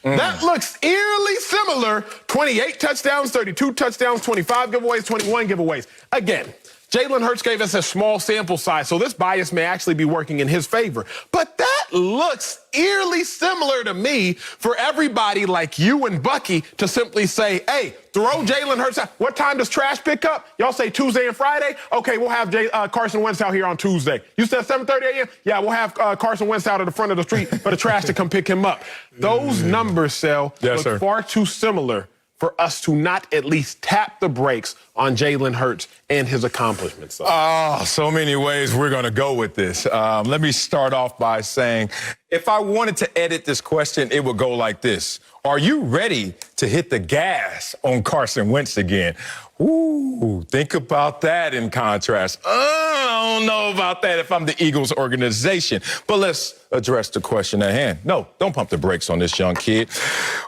That looks eerily similar. 28 touchdowns, 32 touchdowns, 25 giveaways, 21 giveaways. Again, Jalen Hurts gave us a small sample size, so this bias may actually be working in his favor. But that looks eerily similar to me for everybody like you and Bucky to simply say, hey, throw Jalen Hurts out. What time does trash pick up? Y'all say Tuesday and Friday? Okay, we'll have Carson Wentz out here on Tuesday. You said 7:30 a.m.? Yeah, we'll have Carson Wentz out at the front of the street for the trash to come pick him up. Those numbers, Sel, look far too similar for us to not at least tap the brakes on Jalen Hurts and his accomplishments. Oh, so many ways we're going to go with this. Let me start off by saying, if I wanted to edit this question, it would go like this. Are you ready to hit the gas on Carson Wentz again? Ooh, think about that in contrast. I don't know about that if I'm the Eagles organization. But let's address the question at hand. No, don't pump the brakes on this young kid.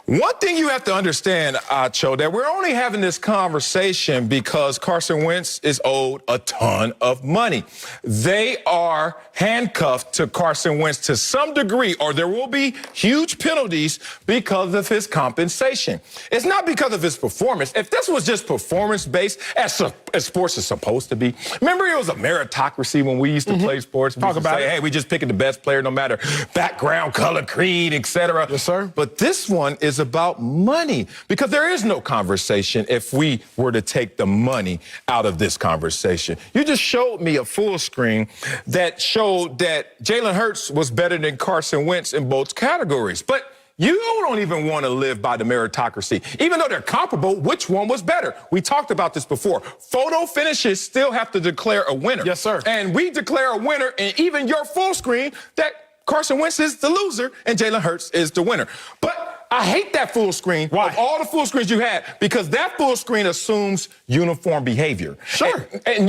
One thing you have to understand, Acho, that we're only having this conversation because Carson Wentz is owed a ton of money. They are handcuffed to Carson Wentz to some degree, or there will be huge penalties because of his compensation. It's not because of his performance. If this was just performance-based, as sports is supposed to be. Remember, it was a meritocracy when we used to play sports. We used to say, hey, we just picking the best player no matter background, color, creed, etc. Yes, sir. But this one is about money because there is no conversation if we were to take the money out of this conversation. You just showed me a full screen that showed that Jalen Hurts was better than Carson Carson Wentz in both categories. But you don't even want to live by the meritocracy. Even though they're comparable, which one was better? We talked about this before. Photo finishes still have to declare a winner. Yes, sir. And we declare a winner, and even your full screen, that Carson Wentz is the loser and Jalen Hurts is the winner. But I hate that full screen. Why? Of all the full screens you had, because that full screen assumes uniform behavior. Sure. And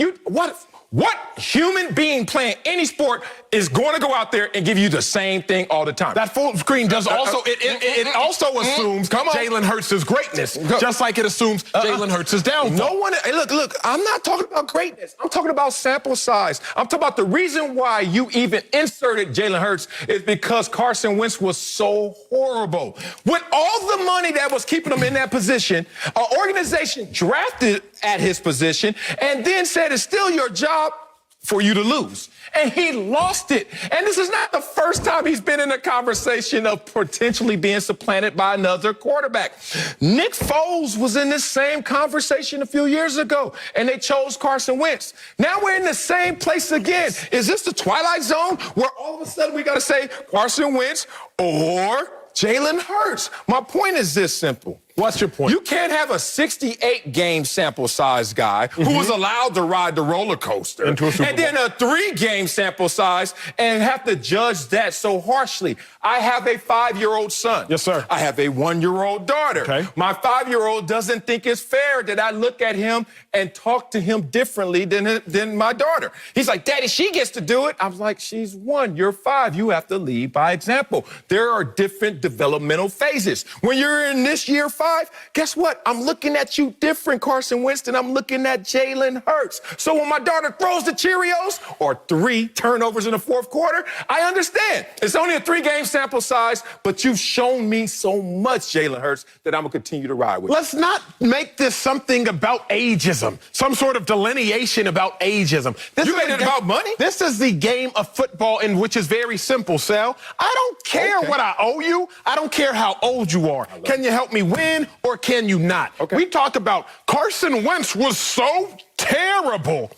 what human being playing any sport is going to go out there and give you the same thing all the time? That full screen does also, it also assumes Jalen Hurts' greatness, just like it assumes Jalen Hurts' downfall. No one, hey, look, I'm not talking about greatness. I'm talking about sample size. I'm talking about the reason why you even inserted Jalen Hurts is because Carson Wentz was so horrible. With all the money that was keeping him in that position, an organization drafted at his position and then said it's still your job for you to lose. And he lost it. And this is not the first time he's been in a conversation of potentially being supplanted by another quarterback. Nick Foles was in this same conversation a few years ago, and they chose Carson Wentz. Now we're in the same place again. Is this the Twilight Zone where all of a sudden we got to say Carson Wentz or Jalen Hurts? My point is this simple. What's your point? You can't have a 68-game sample size guy who was allowed to ride the roller coaster into a Super Bowl. And then a 3-game sample size and have to judge that so harshly. I have a 5-year-old son. Yes, sir. I have a 1-year-old daughter. Okay. My 5-year-old doesn't think it's fair that I look at him and talk to him differently than my daughter. He's like, Daddy, she gets to do it. I'm like, she's 1, you're 5. You have to lead by example. There are different developmental phases. When you're in this year 5, guess what? I'm looking at you different, Carson Wentz, than I'm looking at Jalen Hurts. So when my daughter throws the Cheerios or 3 turnovers in the fourth quarter, I understand. It's only a 3-game sample size, but you've shown me so much, Jalen Hurts, that I'm going to continue to ride with. Let's not make this something about ageism, some sort of delineation about ageism. You made it about money? This is the game of football in which is very simple, Sal. I don't care what I owe you. I don't care how old you are. Can you help me win or can you not? Okay. We talk about Carson Wentz was so terrible.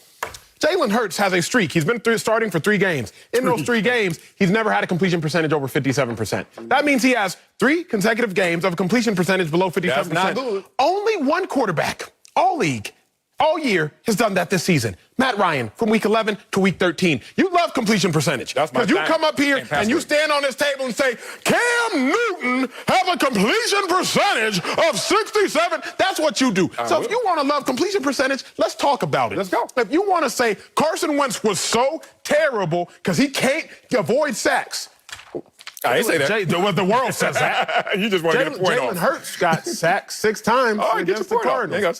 Jalen Hurts has a streak. He's been starting for 3 games. In those 3 games, he's never had a completion percentage over 57%. That means he has 3 consecutive games of a completion percentage below 57%. That's not good. Only one quarterback, all league, all year, has done that this season. Matt Ryan, from week 11 to week 13. You love completion percentage. That's my Because you thing. come up here and you stand on this table and say, Cam Newton have a completion percentage of 67. That's what you do. So if you want to love completion percentage, let's talk about it. Let's go. If you want to say Carson Wentz was so terrible because he can't avoid sacks. I ain't say that. The world says that. You just want to get a point off. Jalen Hurts got sacked 6 times against the Cardinals.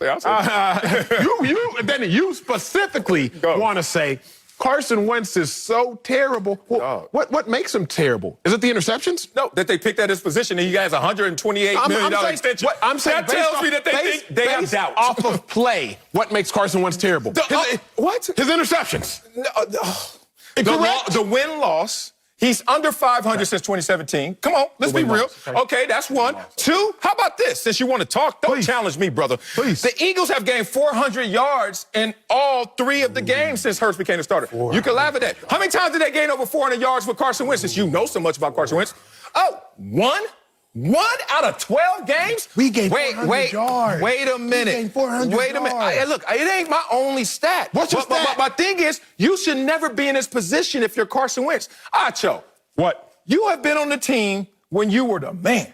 You Then you specifically want to say Carson Wentz is so terrible. Well, what makes him terrible? Is it the interceptions? No, that they picked at his position and he has a $128 million extension. I'm saying that tells me that they think they have doubt. Off of play, what makes Carson Wentz terrible? What? His interceptions. The win-loss. He's under 500 since 2017. Come on, let's be real. Okay, that's 1. 2, how about this? Since you want to talk, don't challenge me, brother. Please. The Eagles have gained 400 yards in all 3 of the games since Hurts became the starter. You can laugh at that. How many times did they gain over 400 yards with Carson Wentz, since you know so much about Carson Wentz? Oh, 1? 1 out of 12 games? We gained 400 yards. Wait a minute. We gained 400 Wait a minute. yards. Look, it ain't my only stat. What's your stat? My thing is, you should never be in this position if you're Carson Wentz. Acho. What? You have been on the team when you were the man.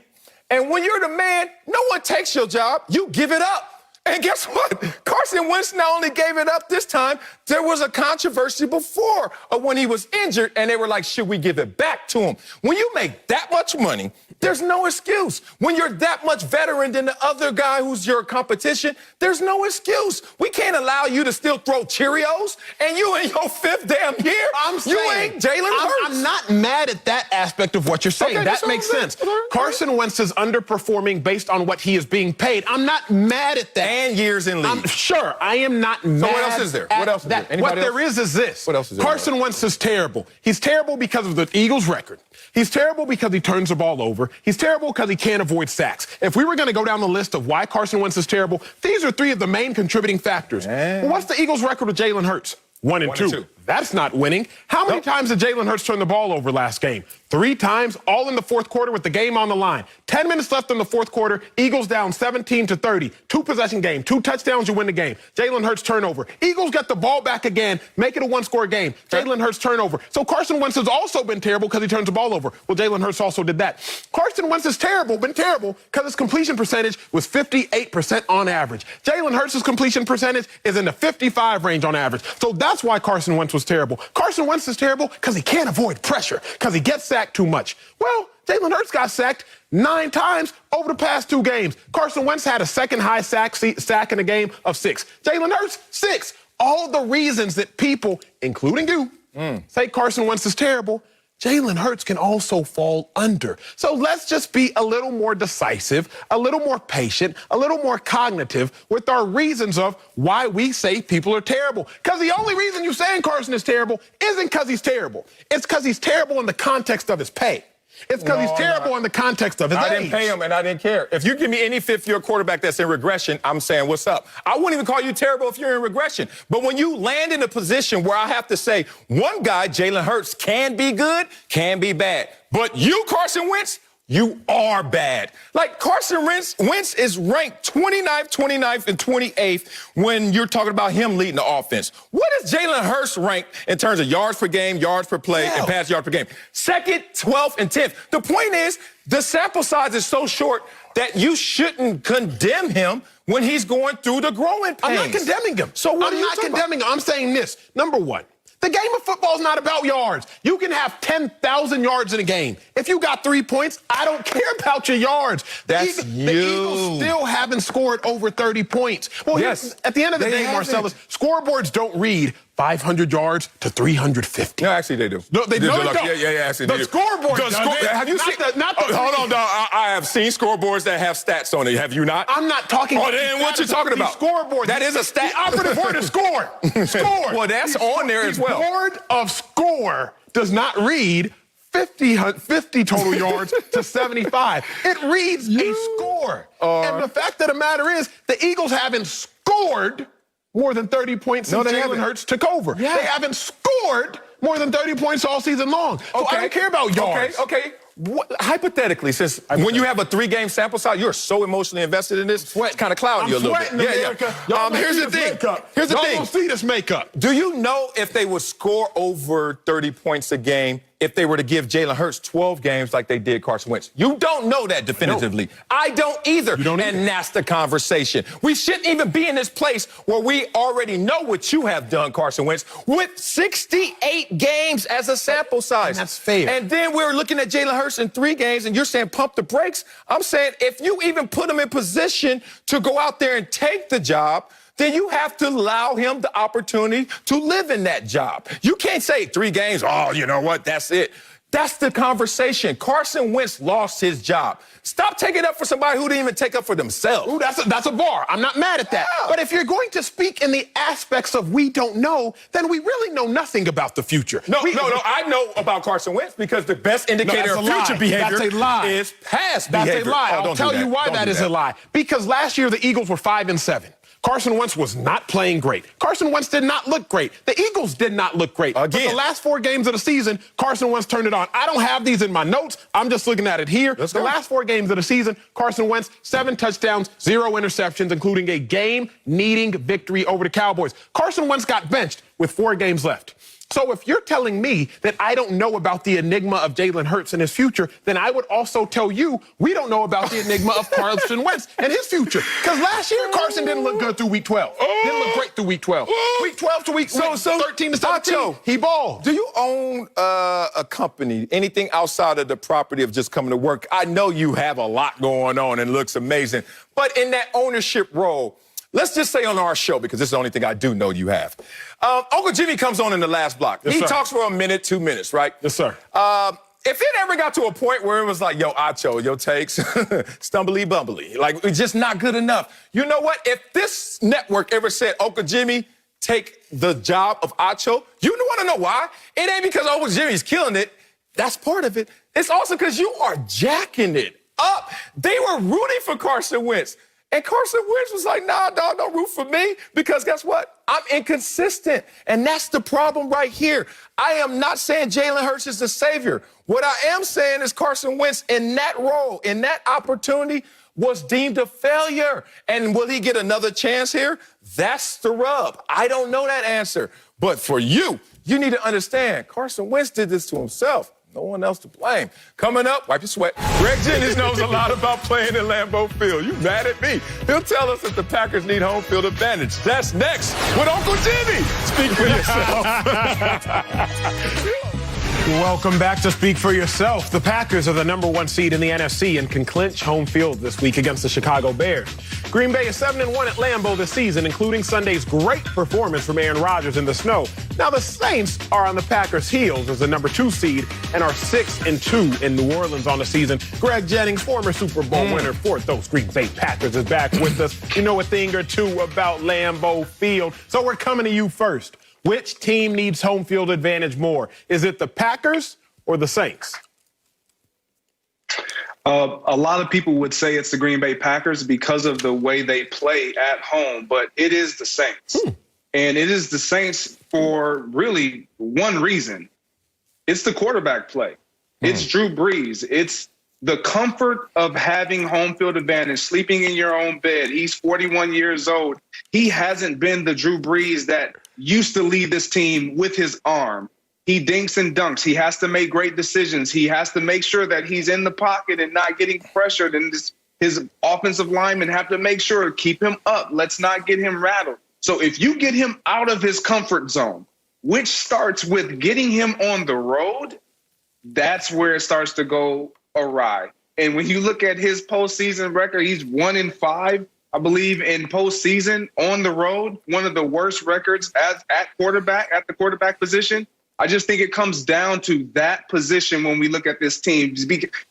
And when you're the man, no one takes your job. You give it up. And guess what? Carson Wentz not only gave it up this time, there was a controversy before of when he was injured, and they were like, should we give it back to him? When you make that much money, there's no excuse. When you're that much veteran than the other guy who's your competition, there's no excuse. We can't allow you to still throw Cheerios, and you in your 5th damn year, you ain't Jalen Hurts. I'm not mad at that aspect of what you're saying. Okay, that makes sense. Carson Wentz is underperforming based on what he is being paid. I'm not mad at that. And years in league. Sure, I am not mad. So what else is there? What else is there? What Anybody there is this. What else is there? Carson Wentz is terrible. He's terrible because of the Eagles' record. He's terrible because he turns the ball over. He's terrible because he can't avoid sacks. If we were going to go down the list of why Carson Wentz is terrible, these are 3 of the main contributing factors. Well, what's the Eagles' record with Jalen Hurts? 1 and 2. That's not winning. How many times did Jalen Hurts turn the ball over last game? 3 times, all in the fourth quarter with the game on the line. 10 minutes left in the fourth quarter, Eagles down 17-30. 2-possession game, 2 touchdowns, you win the game. Jalen Hurts turnover. Eagles get the ball back again, make it a 1-score game. Jalen Hurts turnover. So Carson Wentz has also been terrible because he turns the ball over. Well, Jalen Hurts also did that. Carson Wentz is been terrible because his completion percentage was 58% on average. Jalen Hurts' completion percentage is in the 55 range on average. So that's why Carson Wentz was terrible. Carson Wentz is terrible because he can't avoid pressure, because he gets sacked too much. Well, Jalen Hurts got sacked 9 times over the past 2 games. Carson Wentz had a second high sack in a game of 6. Jalen Hurts, 6. All the reasons that people, including you, say Carson Wentz is terrible, Jalen Hurts can also fall under. So let's just be a little more decisive, a little more patient, a little more cognitive with our reasons of why we say people are terrible. Because the only reason you're saying Carson is terrible isn't because he's terrible. It's because he's terrible in the context of his pay. It's because he's terrible in the context of his age. I didn't pay him, and I didn't care. If you give me any fifth-year quarterback that's in regression, I'm saying, what's up? I wouldn't even call you terrible if you're in regression. But when you land in a position where I have to say, one guy, Jalen Hurts, can be good, can be bad. But you, Carson Wentz, you are bad. Like, Carson Wentz is ranked 29th, and 28th when you're talking about him leading the offense. What is Jalen Hurts ranked in terms of yards per game, yards per play, and pass yards per game? 2nd, 12th, and 10th. The point is, the sample size is so short that you shouldn't condemn him when he's going through the growing pains. I'm not condemning him. So what I'm not condemning him. I'm saying this. Number one, the game of football is not about yards. You can have 10,000 yards in a game. If you got 3 points, I don't care about your yards. The Eagles still haven't scored over 30 points. Well, yes. At the end of the day, Marcellus, scoreboards don't read 500 yards to 350. No, actually they do. No, they don't. Yeah, actually they do. The scoreboard does it. Have you seen? Hold on, dog. I have seen scoreboards that have stats on it. Have you not? I'm not talking about then what you talking about? Scoreboard. That is a stat. The operative word is score. Score. Well, that's on there as well. The board of score does not read 50 total yards to 75. It reads a score. And the fact of the matter is, the Eagles haven't scored more than 30 points since Jalen Hurts took over. Yeah. They haven't scored more than 30 points all season long. So I don't care about yards. Okay. Hypothetically, since when you have a 3-game sample size, you're so emotionally invested in this, it's kind of clouding you a little bit. Here's the thing. Here's the thing. Y'all don't see this makeup. Do you know if they would score over 30 points a game if they were to give Jalen Hurts 12 games like they did Carson Wentz? You don't know that definitively. I don't either. And that's the conversation. We shouldn't even be in this place where we already know what you have done, Carson Wentz, with 68 games as a sample size. And that's fair. And then we're looking at Jalen Hurts in 3 games, and you're saying pump the brakes. I'm saying if you even put him in position to go out there and take the job, then you have to allow him the opportunity to live in that job. You can't say 3 games, oh, you know what, that's it. That's the conversation. Carson Wentz lost his job. Stop taking up for somebody who didn't even take up for themselves. Ooh, that's a bar. I'm not mad at that. Yeah. But if you're going to speak in the aspects of we don't know, then we really know nothing about the future. No, I know about Carson Wentz because the best indicator of future behavior is past behavior. That's a lie. I'll tell you why that is a lie. Because last year the Eagles were 5-7. Carson Wentz was not playing great. Carson Wentz did not look great. The Eagles did not look great. But the last 4 games of the season, Carson Wentz turned it on. I don't have these in my notes. I'm just looking at it here. The last 4 games of the season, Carson Wentz, 7 touchdowns, 0 interceptions, including a game-needing victory over the Cowboys. Carson Wentz got benched with 4 games left. So if you're telling me that I don't know about the enigma of Jalen Hurts and his future, then I would also tell you we don't know about the enigma of Carson Wentz and his future. Because last year, Carson didn't look good through week 12. Didn't look great through week 12. Week 12 to week 13 to 17, he balled. Do you own a company, anything outside of the property of just coming to work? I know you have a lot going on and it looks amazing. But in that ownership role, let's just say on our show, because this is the only thing I do know you have. Uncle Jimmy comes on in the last block. He talks for a minute, 2 minutes, right? Yes, sir. If it ever got to a point where it was like, yo, Acho, your takes, stumbly bumbly, like, it's just not good enough. You know what? If this network ever said, Uncle Jimmy, take the job of Acho, you want to know why? It ain't because Uncle Jimmy's killing it. That's part of it. It's also because you are jacking it up. They were rooting for Carson Wentz. And Carson Wentz was like, nah, dog, don't root for me because guess what? I'm inconsistent. And that's the problem right here. I am not saying Jalen Hurts is the savior. What I am saying is Carson Wentz in that role, in that opportunity, was deemed a failure. And will he get another chance here? That's the rub. I don't know that answer. But for you, you need to understand Carson Wentz did this to himself. No one else to blame. Coming up, wipe your sweat. Greg Jennings knows a lot about playing in Lambeau Field. You mad at me? He'll tell us if the Packers need home field advantage. That's next with Uncle Jimmy. Speak for yourself. Welcome back to Speak for Yourself. The Packers are the #1 seed in the NFC and can clinch home field this week against the Chicago Bears. Green Bay is 7-1 at Lambeau this season, including Sunday's great performance from Aaron Rodgers in the snow. Now the Saints are on the Packers' heels as the #2 seed and are 6-2 in New Orleans on the season. Greg Jennings, former Super Bowl winner for those Green Bay Packers, is back with us. You know a thing or two about Lambeau Field. So we're coming to you first. Which team needs home field advantage more? Is it the Packers or the Saints? A lot of people would say it's the Green Bay Packers because of the way they play at home, but it is the Saints. And it is the Saints for really one reason. It's the quarterback play. It's Drew Brees. It's the comfort of having home field advantage, sleeping in your own bed. He's 41 years old. He hasn't been the Drew Brees that used to lead this team with his arm. He dinks and dunks. He has to make great decisions. He has to make sure that he's in the pocket and not getting pressured. And his offensive linemen have to make sure to keep him up. Let's not get him rattled. So if you get him out of his comfort zone, which starts with getting him on the road, that's where it starts to go awry. And when you look at his postseason record, he's 1-5. I believe in postseason on the road, one of the worst records at the quarterback position. I just think it comes down to that position when we look at this team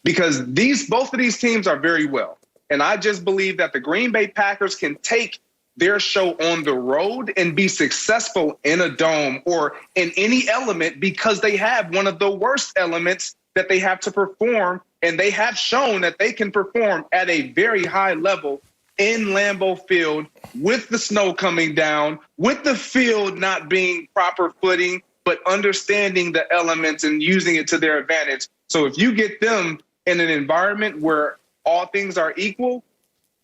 because both of these teams are very well. And I just believe that the Green Bay Packers can take their show on the road and be successful in a dome or in any element because they have one of the worst elements that they have to perform. And they have shown that they can perform at a very high level in Lambeau Field with the snow coming down, with the field not being proper footing, but understanding the elements and using it to their advantage. So if you get them in an environment where all things are equal,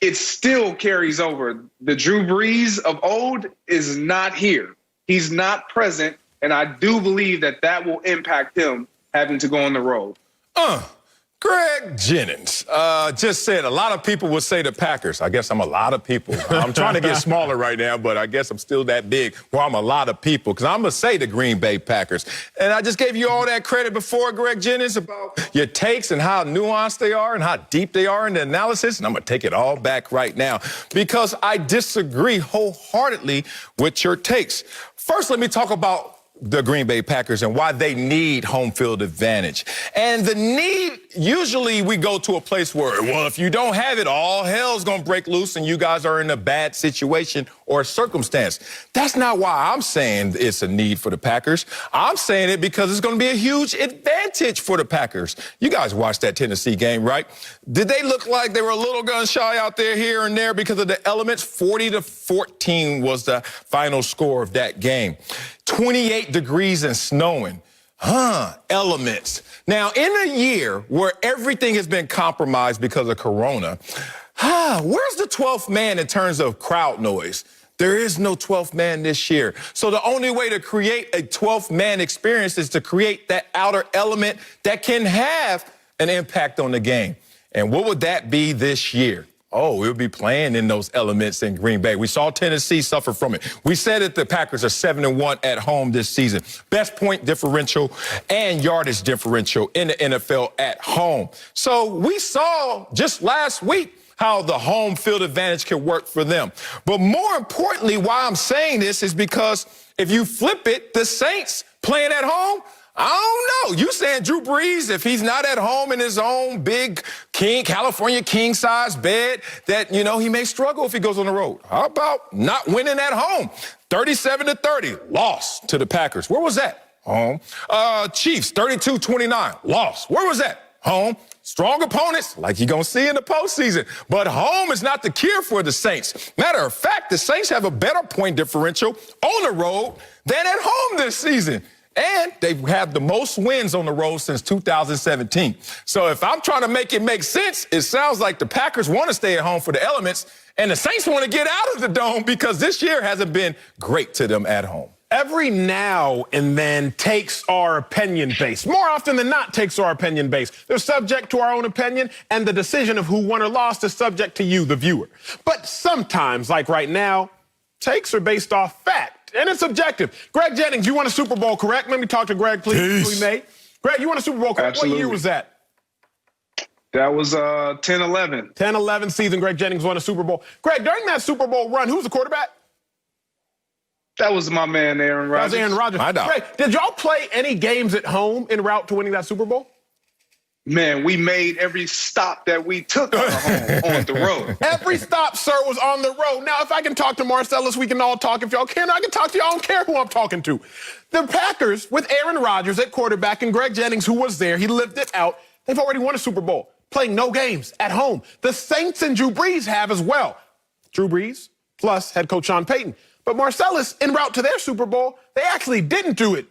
it still carries over. The Drew Brees of old is not here. He's not present, and I do believe that will impact him having to go on the road. Greg Jennings just said a lot of people would say the Packers. I guess I'm a lot of people. I'm trying to get smaller right now, but I guess I'm still that big where I'm a lot of people because I'm going to say the Green Bay Packers. And I just gave you all that credit before, Greg Jennings, about your takes and how nuanced they are and how deep they are in the analysis. And I'm going to take it all back right now because I disagree wholeheartedly with your takes. First, let me talk about the Green Bay Packers and why they need home field advantage. And the need, usually we go to a place where, well, if you don't have it, all hell's going to break loose and you guys are in a bad situation or circumstance. That's not why I'm saying it's a need for the Packers. I'm saying it because it's going to be a huge advantage for the Packers. You guys watched that Tennessee game, right? Did they look like they were a little gun shy out there here and there because of the elements? 40-14 was the final score of that game. 28 degrees and snowing. Elements. Now, in a year where everything has been compromised because of Corona, where's the 12th man in terms of crowd noise? There is no 12th man this year. So the only way to create a 12th man experience is to create that outer element that can have an impact on the game. And what would that be this year? Oh, we'll be playing in those elements in Green Bay. We saw Tennessee suffer from it. We said that the Packers are 7-1 at home this season. Best point differential and yardage differential in the NFL at home. So we saw just last week how the home field advantage can work for them. But more importantly, why I'm saying this is because if you flip it, the Saints playing at home, I don't know. You saying Drew Brees, if he's not at home in his own big California king-size bed, that, he may struggle if he goes on the road. How about not winning at home? 37-30, loss to the Packers. Where was that? Home. Chiefs, 32-29, loss. Where was that? Home, strong opponents, like you're going to see in the postseason. But home is not the cure for the Saints. Matter of fact, the Saints have a better point differential on the road than at home this season. And they have the most wins on the road since 2017. So if I'm trying to make it make sense, it sounds like the Packers want to stay at home for the elements, and the Saints want to get out of the dome because this year hasn't been great to them at home. Every now and then takes our opinion base. More often than not takes our opinion base. They're subject to our own opinion, and the decision of who won or lost is subject to you, the viewer. But sometimes, like right now, takes are based off fact. And it's objective. Greg Jennings, you won a Super Bowl, correct? Let me talk to Greg, please. Greg, you won a Super Bowl, correct? Absolutely. What year was that? That was 10-11. 10-11 season, Greg Jennings won a Super Bowl. Greg, during that Super Bowl run, who was the quarterback? That was my man, Aaron Rodgers. That was Aaron Rodgers. My dog. Greg, did y'all play any games at home en route to winning that Super Bowl? Man, we made every stop that we took on the road. Every stop, sir, was on the road. Now, if I can talk to Marcellus, we can all talk. If y'all care, I can talk to y'all. I don't care who I'm talking to. The Packers, with Aaron Rodgers at quarterback and Greg Jennings, who was there, he lived it out. They've already won a Super Bowl, playing no games at home. The Saints and Drew Brees have as well. Drew Brees plus head coach Sean Payton. But Marcellus, en route to their Super Bowl, they actually didn't do it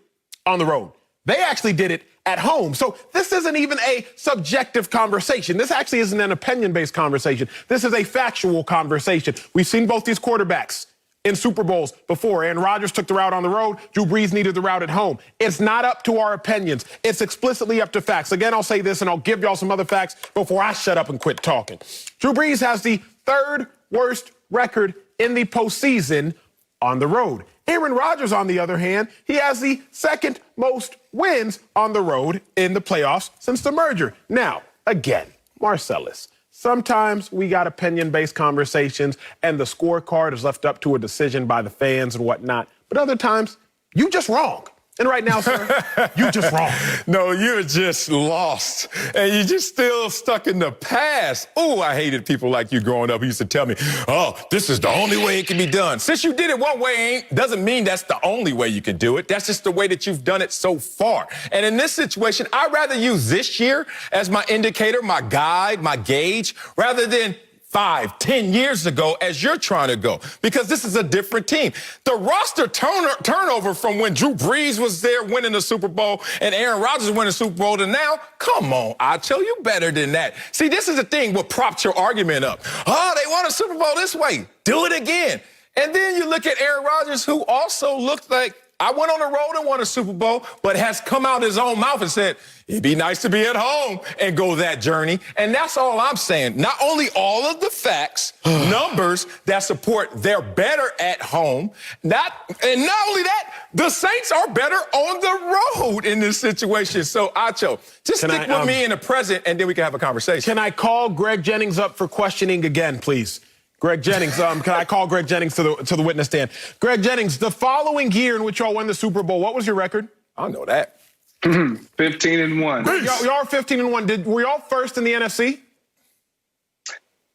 on the road. They actually did it at home. So this isn't even a subjective conversation. This actually isn't an opinion-based conversation. This is a factual conversation. We've seen both these quarterbacks in Super Bowls before. Aaron Rodgers took the route on the road. Drew Brees needed the route at home. It's not up to our opinions. It's explicitly up to facts. Again, I'll say this, and I'll give y'all some other facts before I shut up and quit talking. Drew Brees has the third worst record in the postseason on the road. Aaron Rodgers, on the other hand, he has the second most wins on the road in the playoffs since the merger. Now, again, Marcellus, sometimes we got opinion-based conversations and the scorecard is left up to a decision by the fans and whatnot. But other times, you just wrong. And right now, sir, you just wrong. No, you're just lost. And you're just still stuck in the past. Oh, I hated people like you growing up who used to tell me, oh, this is the only way it can be done. Since you did it one way, doesn't mean that's the only way you can do it. That's just the way that you've done it so far. And in this situation, I'd rather use this year as my indicator, my guide, my gauge, rather than 5, 10 years ago as you're trying to go, because this is a different team. The roster turnover from when Drew Brees was there winning the Super Bowl and Aaron Rodgers winning the Super Bowl to now, come on, I'll tell you better than that. See, this is the thing what props your argument up. Oh, they won a Super Bowl this way. Do it again. And then you look at Aaron Rodgers, who also looked like, I went on the road and won a Super Bowl, but has come out his own mouth and said, it'd be nice to be at home and go that journey. And that's all I'm saying. Not only all of the facts, numbers that support they're better at home, and not only that, the Saints are better on the road in this situation. So, Acho, just stick with me in the present, and then we can have a conversation. Can I call Greg Jennings up for questioning again, please? Greg Jennings, can I call Greg Jennings to the witness stand? Greg Jennings, the following year in which y'all won the Super Bowl, what was your record? I know that. 15-1. Y'all are 15-1. Were y'all first in the NFC?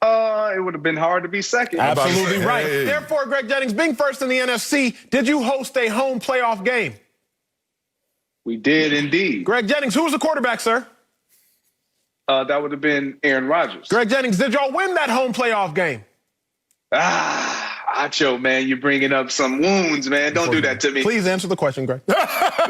It would have been hard to be second. Absolutely right. Therefore, Greg Jennings, being first in the NFC, did you host a home playoff game? We did indeed. Greg Jennings, who was the quarterback, sir? That would have been Aaron Rodgers. Greg Jennings, did y'all win that home playoff game? Acho, man, you're bringing up some wounds, man. Don't do that to me. Please answer the question, Greg.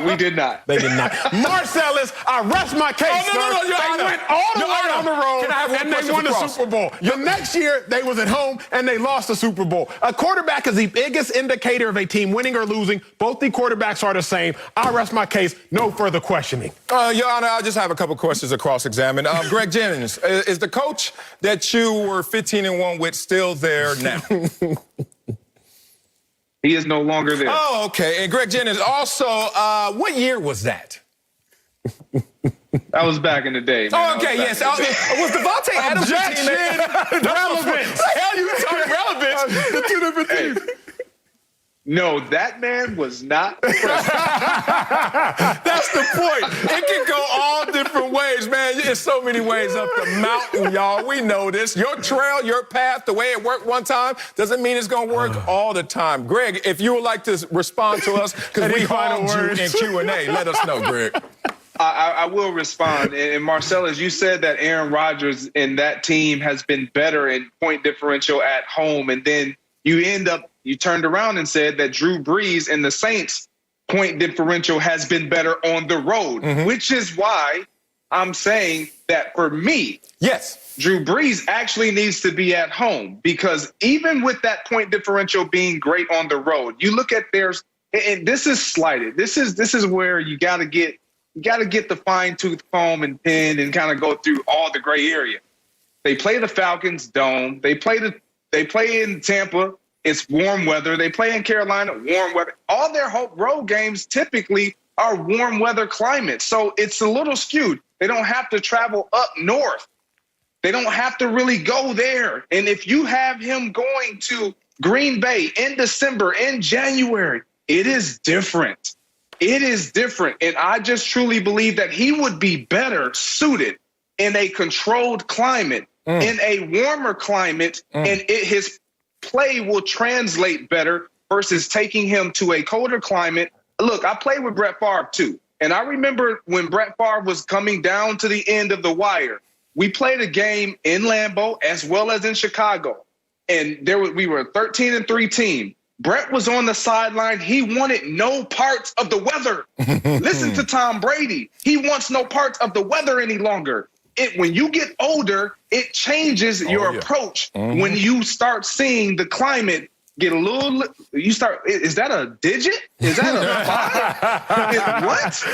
We did not. They did not. Marcellus, I rest my case, no, they went all the way on the road, and they won the Super Bowl. The next year, they was at home, and they lost the Super Bowl. A quarterback is the biggest indicator of a team winning or losing. Both the quarterbacks are the same. I rest my case. No further questioning. Your Honor, I just have a couple questions to cross-examine. Greg Jennings, is the coach that you were 15-1 with still there now? He is no longer there. Oh, okay. And Greg Jennings, also, what year was that? That was back in the day, man. Oh, okay, yes. Was Devontae Adams your teammate? Relevance. What the hell you talking relevance? The two different teams. No, that man was not the president. That's the point. It can go all different ways, man. There's so many ways up the mountain, y'all. We know this. Your trail, your path, the way it worked one time doesn't mean it's going to work all the time. Greg, if you would like to respond to us, because we hogged you in Q&A, let us know, Greg. I will respond. And Marcellus, you said that Aaron Rodgers and that team has been better in point differential at home. And then you turned around and said that Drew Brees and the Saints point differential has been better on the road, which is why I'm saying that for me, yes, Drew Brees actually needs to be at home, because even with that point differential being great on the road, you look at theirs, and this is slighted. This is where you got to get the fine-tooth comb and pen and kind of go through all the gray area. They play the Falcons dome. They play in Tampa. It's warm weather. They play in Carolina, warm weather. All their road games typically are warm weather climates, so it's a little skewed. They don't have to travel up north. They don't have to really go there. And if you have him going to Green Bay in December, in January, it is different. It is different. And I just truly believe that he would be better suited in a controlled climate, in a warmer climate, and his play will translate better versus taking him to a colder climate. Look, I played with Brett Favre too. And I remember when Brett Favre was coming down to the end of the wire, we played a game in Lambeau as well as in Chicago. And we were a 13-3 team. Brett was on the sideline. He wanted no parts of the weather. Listen to Tom Brady. He wants no parts of the weather any longer. When you get older, it changes your approach. When you start seeing the climate get a little, is that a digit? Is that a 5? What?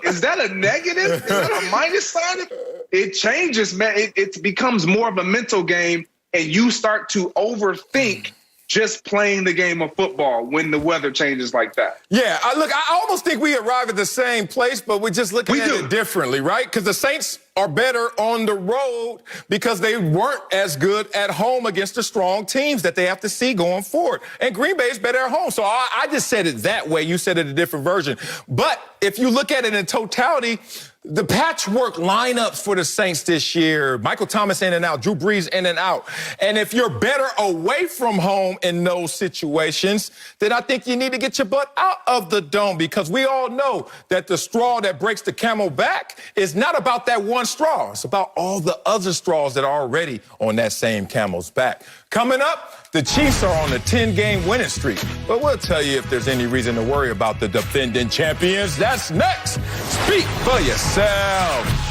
Is that a negative? Is that a minus sign? It changes, man. It becomes more of a mental game, and you start to overthink just playing the game of football when the weather changes like that. Yeah, I almost think we arrive at the same place, but we're just looking at it differently, right? Because the Saints are better on the road because they weren't as good at home against the strong teams that they have to see going forward. And Green Bay is better at home. So I just said it that way. You said it a different version. But if you look at it in totality, the patchwork lineups for the Saints this year, Michael Thomas in and out, Drew Brees in and out. And if you're better away from home in those situations, then I think you need to get your butt out of the dome, because we all know that the straw that breaks the camel back is not about that one straw. It's about all the other straws that are already on that same camel's back. Coming up, the Chiefs are on a 10-game winning streak, but we'll tell you if there's any reason to worry about the defending champions. That's next. Speak for yourself.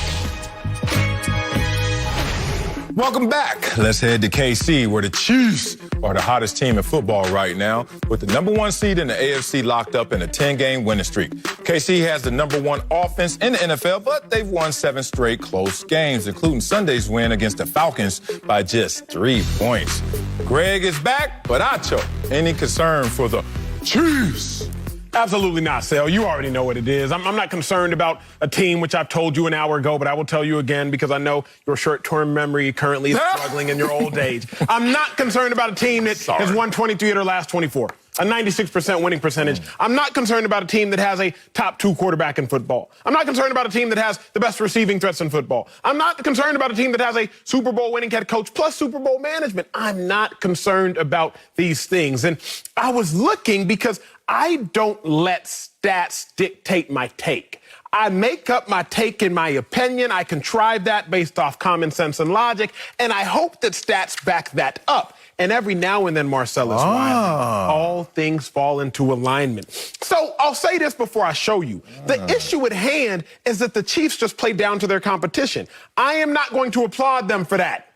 Welcome back. Let's head to KC, where the Chiefs are the hottest team in football right now, with the number 1 seed in the AFC locked up in a 10-game winning streak. KC has the number 1 offense in the NFL, but they've won 7 straight close games, including Sunday's win against the Falcons by just 3 points. Greg is back, but Acho, any concern for the Chiefs? Absolutely not, Sal. You already know what it is. I'm not concerned about a team, which I've told you an hour ago, but I will tell you again because I know your short-term memory currently is struggling in your old age. I'm not concerned about a team that has won 23 of their last 24, a 96% winning percentage. I'm not concerned about a team that has a top 2 quarterback in football. I'm not concerned about a team that has the best receiving threats in football. I'm not concerned about a team that has a Super Bowl winning head coach plus Super Bowl management. I'm not concerned about these things. And I was looking because I don't let stats dictate my take. I make up my take in my opinion. I contrive that based off common sense and logic, and I hope that stats back that up. And every now and then, Marcellus, all things fall into alignment. So I'll say this before I show you. The issue at hand is that the Chiefs just played down to their competition. I am not going to applaud them for that.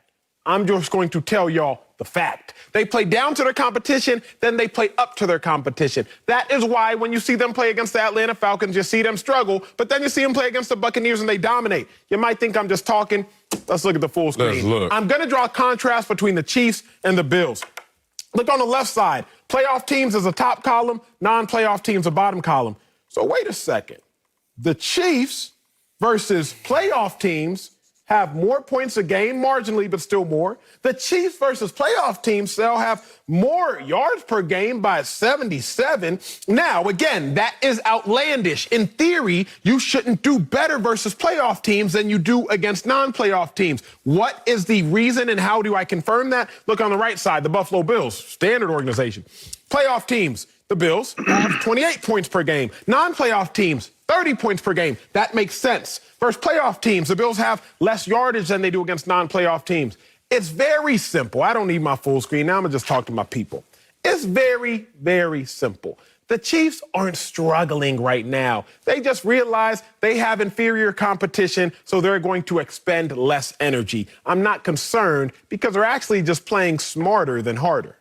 I'm just going to tell y'all the fact. They play down to their competition, then they play up to their competition. That is why when you see them play against the Atlanta Falcons, you see them struggle, but then you see them play against the Buccaneers and they dominate. You might think I'm just talking. Let's look at the full screen. Let's look. I'm going to draw a contrast between the Chiefs and the Bills. Look on the left side. Playoff teams is a top column, non-playoff teams a bottom column. So wait a second. The Chiefs versus playoff teams have more points a game, marginally, but still more. The Chiefs versus playoff teams, they'll have more yards per game by 77. Now, again, that is outlandish. In theory, you shouldn't do better versus playoff teams than you do against non-playoff teams. What is the reason and how do I confirm that? Look on the right side, the Buffalo Bills, standard organization. Playoff teams, the Bills have 28 points per game. Non-playoff teams, 30 points per game. That makes sense. Versus playoff teams, the Bills have less yardage than they do against non-playoff teams. It's very simple. I don't need my full screen. Now I'm going to just talk to my people. It's very, very simple. The Chiefs aren't struggling right now. They just realize they have inferior competition, so they're going to expend less energy. I'm not concerned because they're actually just playing smarter than harder.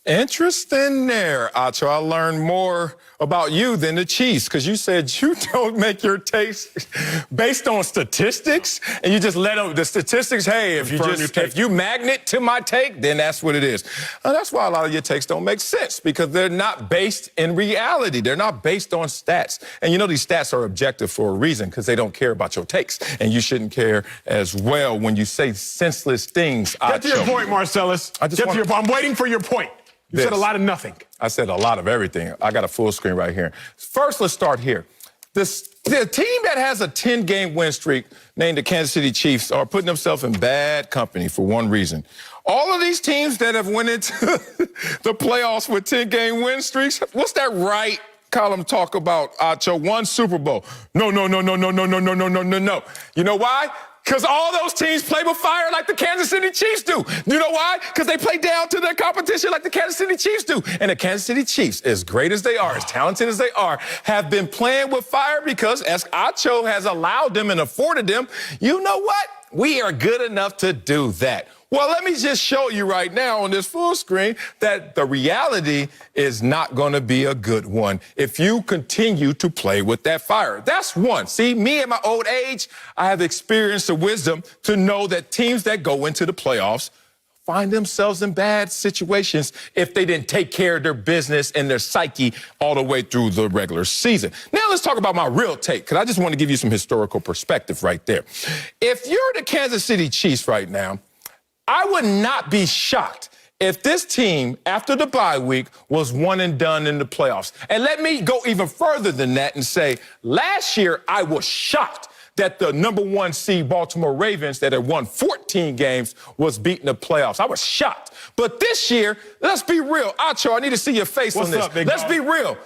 Interesting there, Acho. I learned more about you than the Chiefs because you said you don't make your takes based on statistics and you just let them, the statistics, hey, if you magnet to my take, then that's what it is. And that's why a lot of your takes don't make sense because they're not based in reality. They're not based on stats. And you know these stats are objective for a reason because they don't care about your takes. And you shouldn't care as well when you say senseless things, Acho. Get to your point, Marcellus. I'm waiting for your point. You said a lot of nothing. I said a lot of everything. I got a full screen right here. First, let's start here. The team that has a 10-game win streak named the Kansas City Chiefs are putting themselves in bad company for one reason. All of these teams that have went into the playoffs with 10-game win streaks, what's that right column talk about, Acho? One Super Bowl. No. You know why? Because all those teams play with fire like the Kansas City Chiefs do. You know why? Because they play down to their competition like the Kansas City Chiefs do. And the Kansas City Chiefs, as great as they are, as talented as they are, have been playing with fire because, as Acho has allowed them and afforded them, you know what? We are good enough to do that. Well, let me just show you right now on this full screen that the reality is not going to be a good one if you continue to play with that fire. That's one. See, me at my old age, I have experienced the wisdom to know that teams that go into the playoffs find themselves in bad situations if they didn't take care of their business and their psyche all the way through the regular season. Now let's talk about my real take, because I just want to give you some historical perspective right there. If you're the Kansas City Chiefs right now, I would not be shocked if this team, after the bye week, was one and done in the playoffs. And let me go even further than that and say, last year, I was shocked that the number 1 seed Baltimore Ravens that had won 14 games was beating the playoffs. I was shocked. But this year, let's be real. Acho, I need to see your face on this. Let's be real.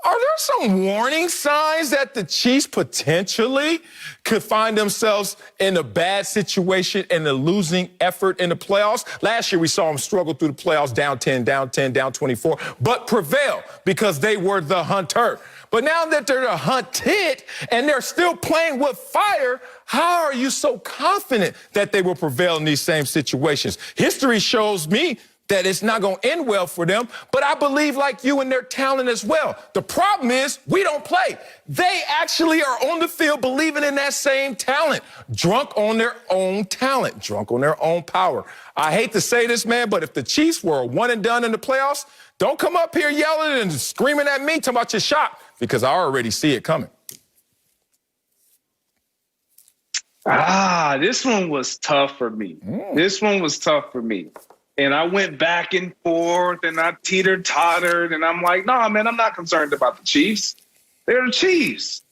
Are there some warning signs that the Chiefs potentially could find themselves in a bad situation and a losing effort in the playoffs? Last year, we saw them struggle through the playoffs, down 10, down 24, but prevail because they were the hunter. But now that they're the hunted and they're still playing with fire, how are you so confident that they will prevail in these same situations? History shows me that it's not going to end well for them, but I believe like you in their talent as well. The problem is we don't play. They actually are on the field believing in that same talent, drunk on their own talent, drunk on their own power. I hate to say this, man, but if the Chiefs were one and done in the playoffs, don't come up here yelling and screaming at me talking about your shot, because I already see it coming. This one was tough for me. This one was tough for me. And I went back and forth and I teeter-tottered and I'm like, nah, man, I'm not concerned about the Chiefs. They're the Chiefs.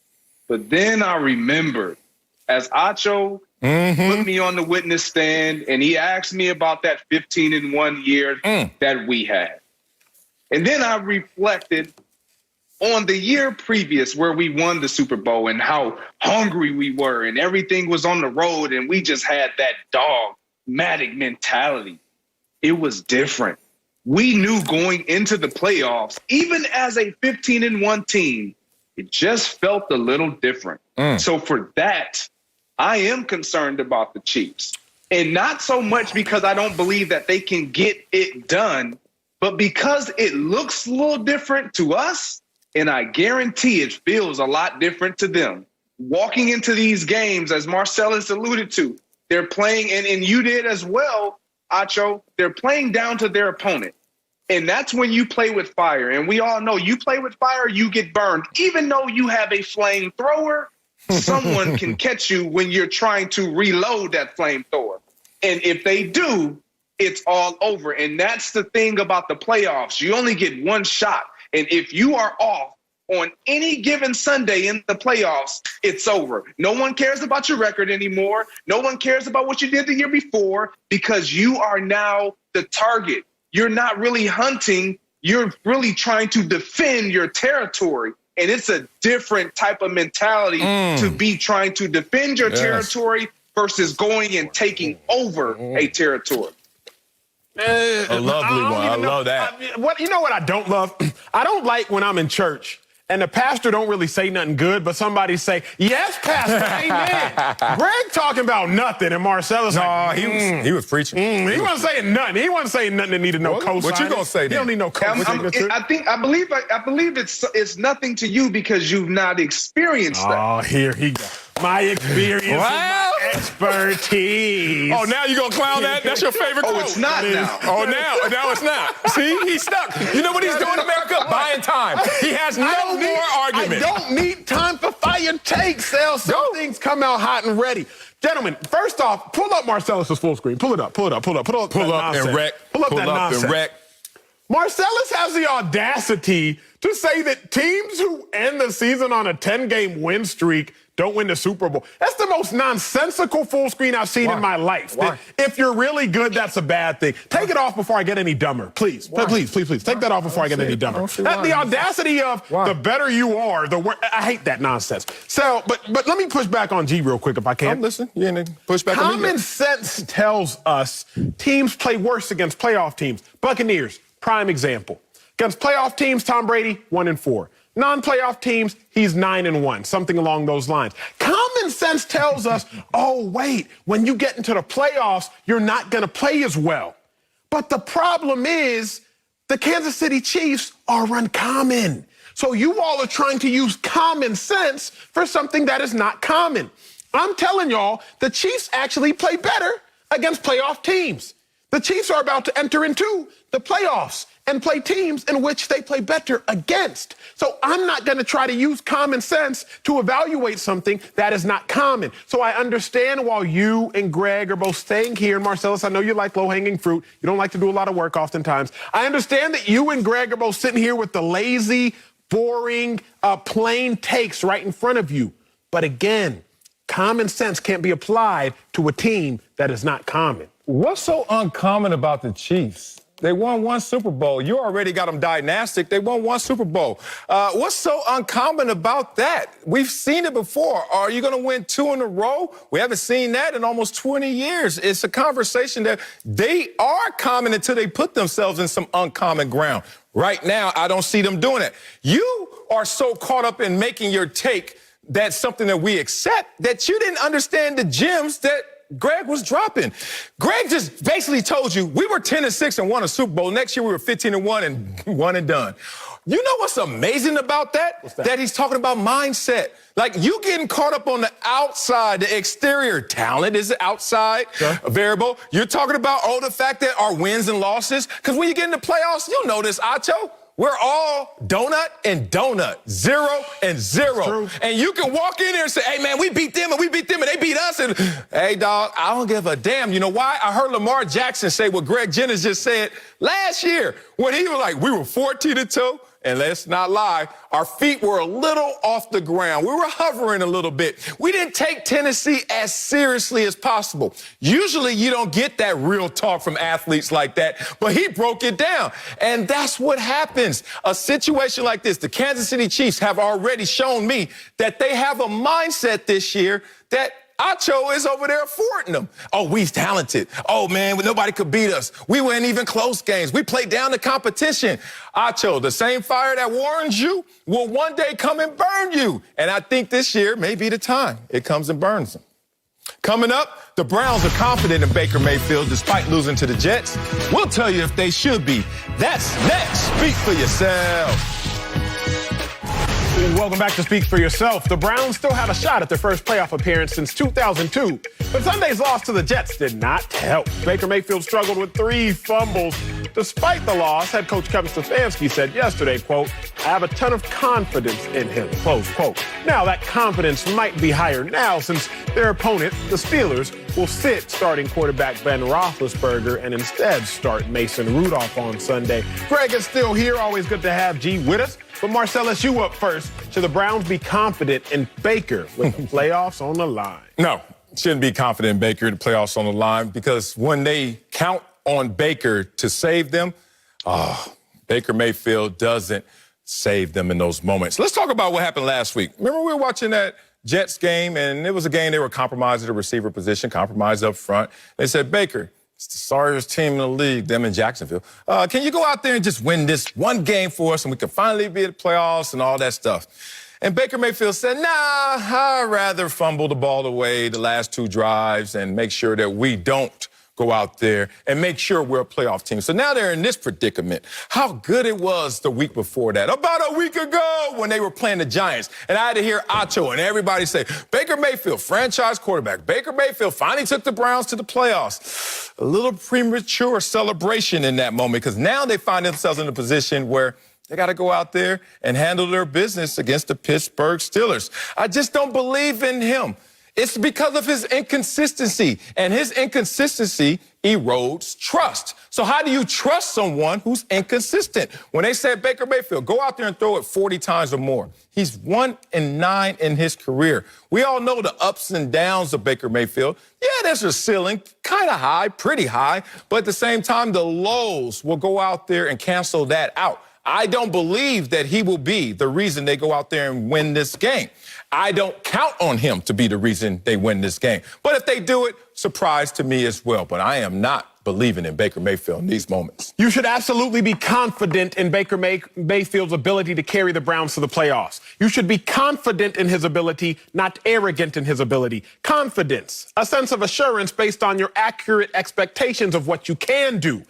But then I remembered as Acho put me on the witness stand and he asked me about that 15-1 year that we had. And then I reflected on the year previous where we won the Super Bowl and how hungry we were and everything was on the road and we just had that dogmatic mentality. It was different. We knew going into the playoffs, even as a 15-1 team, it just felt a little different. So for that, I am concerned about the Chiefs. And not so much because I don't believe that they can get it done, but because it looks a little different to us, and I guarantee it feels a lot different to them. Walking into these games, as Marcellus alluded to, they're playing, and you did as well, Acho, they're playing down to their opponent. And that's when you play with fire. And we all know you play with fire, you get burned. Even though you have a flamethrower, someone can catch you when you're trying to reload that flamethrower. And if they do, it's all over. And that's the thing about the playoffs. You only get one shot. And if you are off on any given Sunday in the playoffs, it's over. No one cares about your record anymore. No one cares about what you did the year before because you are now the target. You're not really hunting. You're really trying to defend your territory. And it's a different type of mentality to be trying to defend your territory versus going and taking over a territory. A lovely one. I love that. You know what I don't love? I don't like when I'm in church and the pastor don't really say nothing good, but somebody say, yes, pastor, amen. Greg talking about nothing, and Marcellus he was preaching. He wasn't saying nothing. He wasn't saying nothing that needed no cosign. What you gonna say then? He don't need no cosign. I believe it's nothing to you because you've not experienced that. Oh, here he go. My experience, my expertise. Oh, now you gonna clown that? That's your favorite quote. Oh, it's not now. Oh, now it's not. See, he's stuck. You know what he's doing, America? Buying time. He has no more argument. I don't need time for fire takes, Sal. Some things come out hot and ready. Gentlemen, first off, pull up Marcellus's full screen. Pull it up and wreck. Pull up that nonsense. And wreck. Marcellus has the audacity to say that teams who end the season on a 10-game win streak don't win the Super Bowl. That's the most nonsensical full screen I've seen in my life. Why? If you're really good, that's a bad thing. Take it off before I get any dumber. Please. Please. Take that off before I get any dumber. The audacity of the better you are, the worse. I hate that nonsense. So, but let me push back on G real quick if I can. Listen. You ain't push back on me. Common sense tells us teams play worse against playoff teams. Buccaneers, prime example. Against playoff teams, Tom Brady, 1-4. Non-playoff teams, he's 9-1, something along those lines. Common sense tells us, oh, wait, when you get into the playoffs, you're not going to play as well. But the problem is the Kansas City Chiefs are uncommon. So you all are trying to use common sense for something that is not common. I'm telling y'all, the Chiefs actually play better against playoff teams. The Chiefs are about to enter into the playoffs and play teams in which they play better against. So I'm not going to try to use common sense to evaluate something that is not common. So I understand while you and Greg are both staying here, and Marcellus, I know you like low-hanging fruit. You don't like to do a lot of work oftentimes. I understand that you and Greg are both sitting here with the lazy, boring, plain takes right in front of you. But again, common sense can't be applied to a team that is not common. What's so uncommon about the Chiefs? They won one Super Bowl. You already got them dynastic. They won one Super Bowl. What's so uncommon about that? We've seen it before. Are you going to win 2 in a row? We haven't seen that in almost 20 years. It's a conversation that they are common until they put themselves in some uncommon ground. Right now, I don't see them doing it. You are so caught up in making your take that's something that we accept that you didn't understand the gems that Greg was dropping. Greg just basically told you we were 10-6 and won a Super Bowl. Next year we were 15-1 and one and done. You know what's amazing about that? That he's talking about mindset. Like you getting caught up on the outside, the exterior. Talent is the outside variable. You're talking about, the fact that our wins and losses. Because when you get in the playoffs, you'll notice, Acho, we're all donut and donut, 0 and 0. And you can walk in there and say, hey, man, we beat them and they beat us. And, hey, dog, I don't give a damn. You know why? I heard Lamar Jackson say what Greg Jennings just said last year when he was like, we were 14-2. And let's not lie, our feet were a little off the ground. We were hovering a little bit. We didn't take Tennessee as seriously as possible. Usually you don't get that real talk from athletes like that, but he broke it down. And that's what happens. A situation like this, the Kansas City Chiefs have already shown me that they have a mindset this year that Acho is over there affording them. Oh, we's talented. Oh, man, nobody could beat us. We weren't even close games. We played down the competition. Acho, the same fire that warns you will one day come and burn you. And I think this year may be the time it comes and burns them. Coming up, the Browns are confident in Baker Mayfield despite losing to the Jets. We'll tell you if they should be. That's next. Speak for yourself. Welcome back to Speak for Yourself. The Browns still had a shot at their first playoff appearance since 2002, but Sunday's loss to the Jets did not help. Baker Mayfield struggled with 3 fumbles. Despite the loss, head coach Kevin Stefanski said yesterday, quote, I have a ton of confidence in him, close quote. Now, that confidence might be higher now since their opponent, the Steelers, will sit starting quarterback Ben Roethlisberger and instead start Mason Rudolph on Sunday. Greg is still here. Always good to have G with us. But Marcellus, you up first. Should the Browns be confident in Baker with the playoffs on the line? No, shouldn't be confident in Baker, the playoffs on the line, because when they count on Baker to save them, Baker Mayfield doesn't save them in those moments. Let's talk about what happened last week. Remember we were watching that Jets game, and it was a game they were compromised at the receiver position, compromised up front. They said, Baker, it's the sorriest team in the league, them in Jacksonville. Can you go out there and just win this one game for us, and we can finally be at the playoffs and all that stuff? And Baker Mayfield said, nah, I'd rather fumble the ball away the last 2 drives and make sure that we don't go out there and make sure we're a playoff team. So now they're in this predicament. How good it was the week before that. About a week ago when they were playing the Giants. And I had to hear Acho and everybody say, Baker Mayfield, franchise quarterback. Baker Mayfield finally took the Browns to the playoffs. A little premature celebration in that moment because now they find themselves in a position where they got to go out there and handle their business against the Pittsburgh Steelers. I just don't believe in him. It's because of his inconsistency, and his inconsistency erodes trust. So how do you trust someone who's inconsistent? When they said, Baker Mayfield, go out there and throw it 40 times or more. He's 1-9 in his career. We all know the ups and downs of Baker Mayfield. Yeah, there's a ceiling, kind of high, pretty high, but at the same time, the lows will go out there and cancel that out. I don't believe that he will be the reason they go out there and win this game. I don't count on him to be the reason they win this game. But if they do it, surprise to me as well. But I am not believing in Baker Mayfield in these moments. You should absolutely be confident in Baker Mayfield's ability to carry the Browns to the playoffs. You should be confident in his ability, not arrogant in his ability. Confidence, a sense of assurance based on your accurate expectations of what you can do.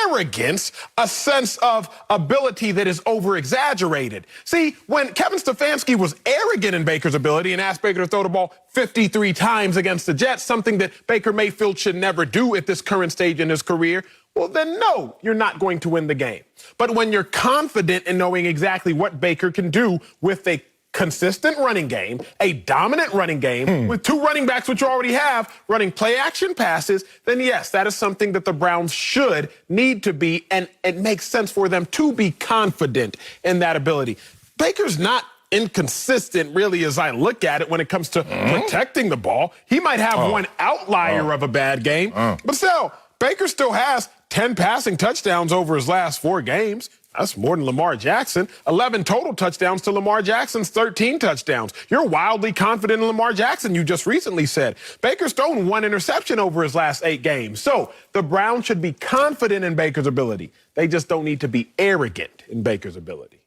Arrogance, a sense of ability that is over-exaggerated. See, when Kevin Stefanski was arrogant in Baker's ability and asked Baker to throw the ball 53 times against the Jets, something that Baker Mayfield should never do at this current stage in his career, well, then no, you're not going to win the game. But when you're confident in knowing exactly what Baker can do with a consistent running game, a dominant running game with 2 running backs, which you already have, running play action passes, then yes, that is something that the Browns should need to be, and it makes sense for them to be confident in that ability. Baker's not inconsistent, really, as I look at it when it comes to protecting the ball. He might have one outlier of a bad game, but still, Baker still has 10 passing touchdowns over his last 4 games. That's more than Lamar Jackson. 11 total touchdowns to Lamar Jackson's 13 touchdowns. You're wildly confident in Lamar Jackson, you just recently said. Baker's thrown 1 interception over his last 8 games. So the Browns should be confident in Baker's ability. They just don't need to be arrogant in Baker's ability.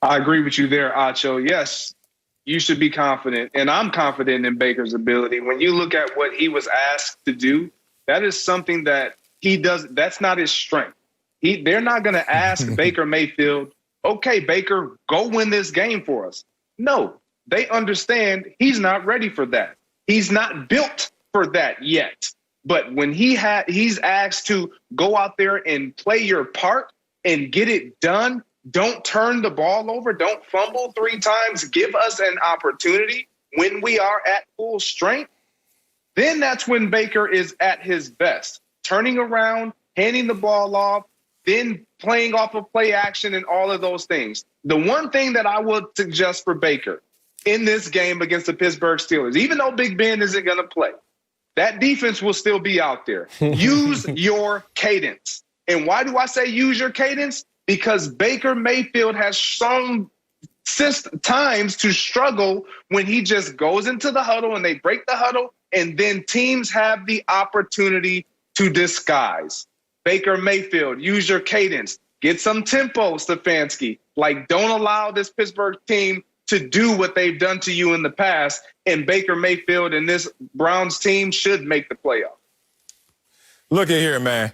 I agree with you there, Acho. Yes, you should be confident, and I'm confident in Baker's ability. When you look at what he was asked to do, that is something that he does. That's not his strength. They're not going to ask Baker Mayfield, okay, Baker, go win this game for us. No, they understand he's not ready for that. He's not built for that yet. But when he's asked to go out there and play your part and get it done, don't turn the ball over, don't fumble 3 times, give us an opportunity when we are at full strength, then that's when Baker is at his best. Turning around, handing the ball off, then playing off of play action and all of those things. The one thing that I would suggest for Baker in this game against the Pittsburgh Steelers, even though Big Ben isn't going to play, that defense will still be out there. Use your cadence. And why do I say use your cadence? Because Baker Mayfield has shown times to struggle when he just goes into the huddle and they break the huddle, and then teams have the opportunity to disguise. Baker Mayfield, use your cadence. Get some tempo, Stefanski. Like, don't allow this Pittsburgh team to do what they've done to you in the past. And Baker Mayfield and this Browns team should make the playoff. Look at here, man.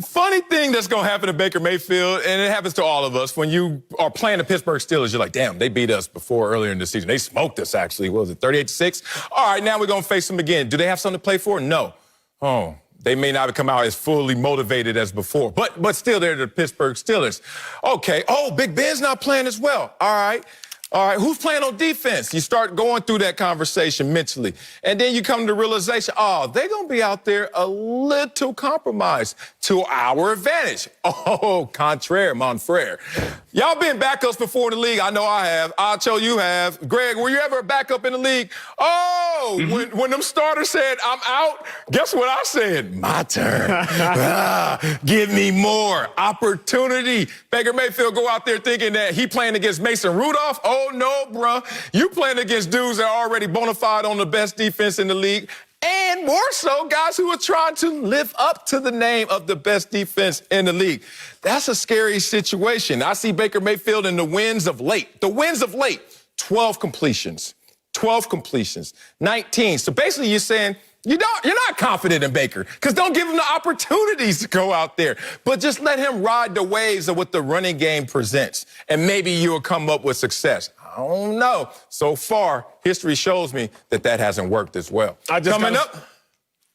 Funny thing that's going to happen to Baker Mayfield, and it happens to all of us, when you are playing the Pittsburgh Steelers, you're like, damn, they beat us before earlier in the season. They smoked us, actually. What was it, 38-6? All right, now we're going to face them again. Do they have something to play for? No. Oh, they may not come out as fully motivated as before, but still they're the Pittsburgh Steelers. Okay. Oh, Big Ben's not playing as well. All right. All right, who's playing on defense? You start going through that conversation mentally. And then you come to the realization, they're going to be out there a little compromised to our advantage. Oh, contraire, mon frere. Y'all been backups before in the league. I know I have. Acho, you have. Greg, were you ever a backup in the league? When them starters said, I'm out, guess what I said? My turn. Give me more opportunity. Baker Mayfield go out there thinking that he playing against Mason Rudolph. Oh, no, bruh. You playing against dudes that are already bona fide on the best defense in the league. And more so, guys who are trying to live up to the name of the best defense in the league. That's a scary situation. I see Baker Mayfield in the wins of late. 12 completions. 19. So basically you're saying, you're not confident in Baker, because don't give him the opportunities to go out there. But just let him ride the waves of what the running game presents, and maybe you'll come up with success. I don't know. So far, history shows me that hasn't worked as well. Coming up.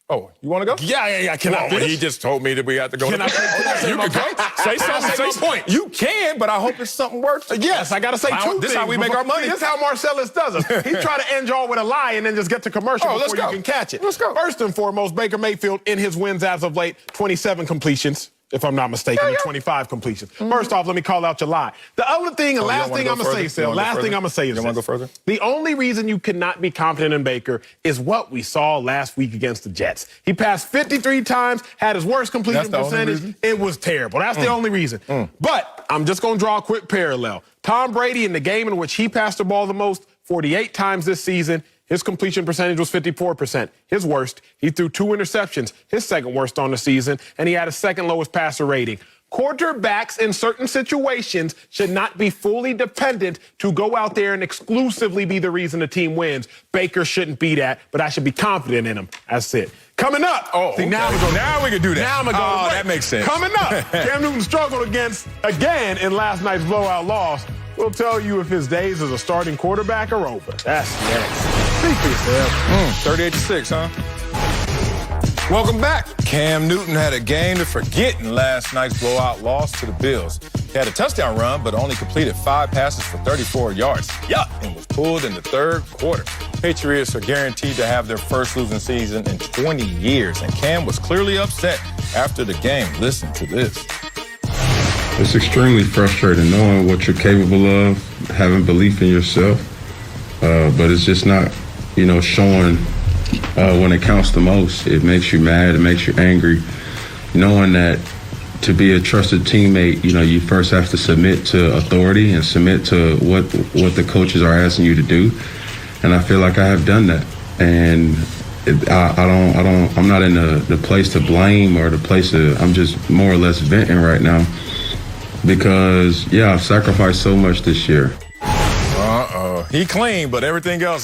Oh, you want to go? Yeah. Can I finish? He just told me that we have to go. Can I say you can go. Say something. Say point. You can, but I hope it's something worth it. Yes, I got to say two things. This is how we make our money. This is how Marcellus does it. He try to end y'all with a lie and then just get to commercial before you can catch it. Let's go. First and foremost, Baker Mayfield in his wins as of late, 27 completions. If I'm not mistaken, and 25 completions. First off, let me call out your lie. The other thing, and last thing I'm going to say, Sal, last thing I'm going to say is this. You want to go further? The only reason you cannot be confident in Baker is what we saw last week against the Jets. He passed 53 times, had his worst completion percentage. It was terrible. That's the only reason. But I'm just going to draw a quick parallel. Tom Brady, in the game in which he passed the ball the most, 48 times this season, his completion percentage was 54%. His worst. He threw 2 interceptions, his second worst on the season, and he had his second lowest passer rating. Quarterbacks in certain situations should not be fully dependent to go out there and exclusively be the reason the team wins. Baker shouldn't be that, but I should be confident in him. That's it. Coming up. Now we can do that. Now I'm going to go. That makes sense. Coming up, Cam Newton struggled again in last night's blowout loss. We'll tell you if his days as a starting quarterback are over. That's next. Speak for yourself. 38-6, huh? Welcome back. Cam Newton had a game to forget in last night's blowout loss to the Bills. He had a touchdown run, but only completed 5 passes for 34 yards. And was pulled in the third quarter. Patriots are guaranteed to have their first losing season in 20 years, and Cam was clearly upset after the game. Listen to this. It's extremely frustrating knowing what you're capable of, having belief in yourself, but it's just not, showing when it counts the most. It makes you mad, it makes you angry, knowing that to be a trusted teammate, you first have to submit to authority and submit to what the coaches are asking you to do, and I feel like I have done that, and I'm not in the place to blame or the place to, I'm just more or less venting right now. Because, I've sacrificed so much this year. He clean, but everything else,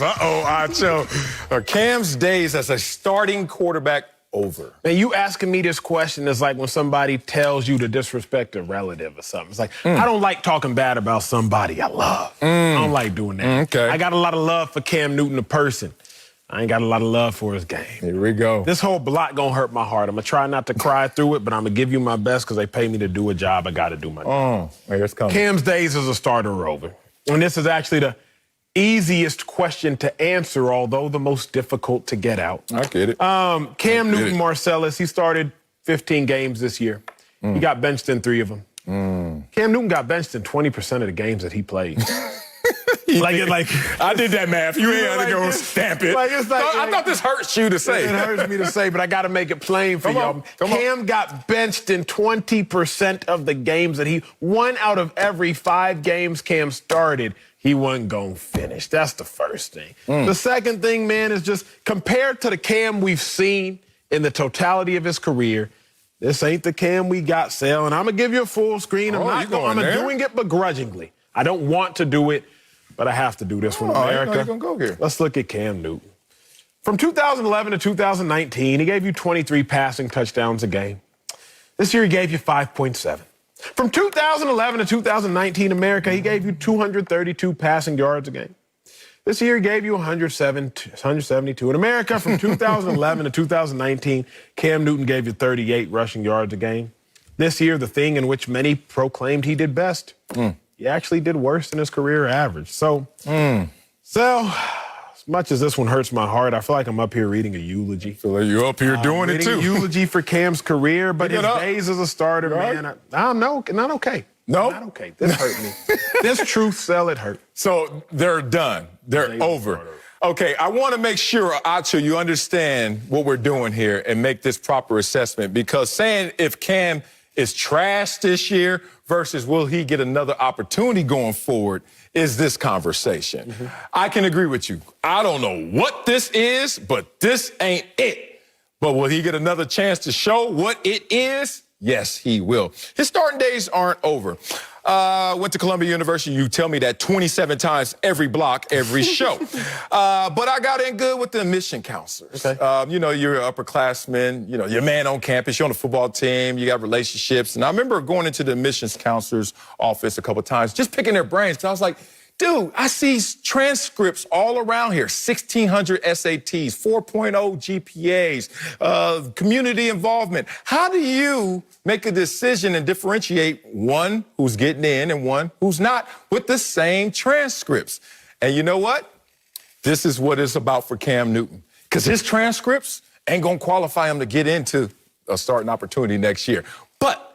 Cam's days as a starting quarterback over. Man, you asking me this question is like when somebody tells you to disrespect a relative or something. It's like, I don't like talking bad about somebody I love. I don't like doing that. Okay. I got a lot of love for Cam Newton, the person. I ain't got a lot of love for his game. Here we go. This whole block gonna hurt my heart. I'm gonna try not to cry through it, but I'm gonna give you my best because they pay me to do a job. I gotta do my job. Here's coming. Cam's days as a starter are over. And this is actually the easiest question to answer, although the most difficult to get out. I get it. Cam Newton Marcellus, he started 15 games this year. He got benched in 3 of them. Cam Newton got benched in 20% of the games that he played. I did that math. You had to go stamp it. I thought this hurts you to say. It hurts me to say, but I got to make it plain for y'all. Cam got benched in 20% of the games that 1 out of every 5 games Cam started, he wasn't going to finish. That's the first thing. The second thing, man, is just compared to the Cam we've seen in the totality of his career, this ain't the Cam we got, Sal. And I'm going to give you a full screen. I'm doing it begrudgingly. I don't want to do it, but I have to do this one, America. You're gonna go here. Let's look at Cam Newton. From 2011 to 2019, he gave you 23 passing touchdowns a game. This year, he gave you 5.7. From 2011 to 2019, America, he gave you 232 passing yards a game. This year, he gave you 172. In America, from 2011 to 2019, Cam Newton gave you 38 rushing yards a game. This year, the thing in which many proclaimed he did best, he actually did worse than his career average. So, as much as this one hurts my heart, I feel like I'm up here reading a eulogy. So you're up here doing it too. A eulogy for Cam's career, but his days as a starter, man, I'm not okay. No? Not okay. This hurt me. This truth cell, it hurt. So they're done. They're over. Okay, I want to make sure, Acho, you understand what we're doing here and make this proper assessment, because saying if Cam is trash this year versus will he get another opportunity going forward is this conversation. I can agree with you. I don't know what this is, but this ain't it. But will he get another chance to show what it is? Yes, he will. His starting days aren't over. Went to Columbia University. You tell me that 27 times every block, every show. But I got in good with the admission counselors. Okay. You know, you're an upperclassman. You know, you're a man on campus. You're on the football team. You got relationships. And I remember going into the admissions counselor's office a couple of times, just picking their brains. Because I was like, dude, I see transcripts all around here. 1,600 SATs, 4.0 GPAs, community involvement. How do you make a decision and differentiate one who's getting in and one who's not with the same transcripts? And you know what? This is what it's about for Cam Newton. Because his transcripts ain't going to qualify him to get into a starting opportunity next year. But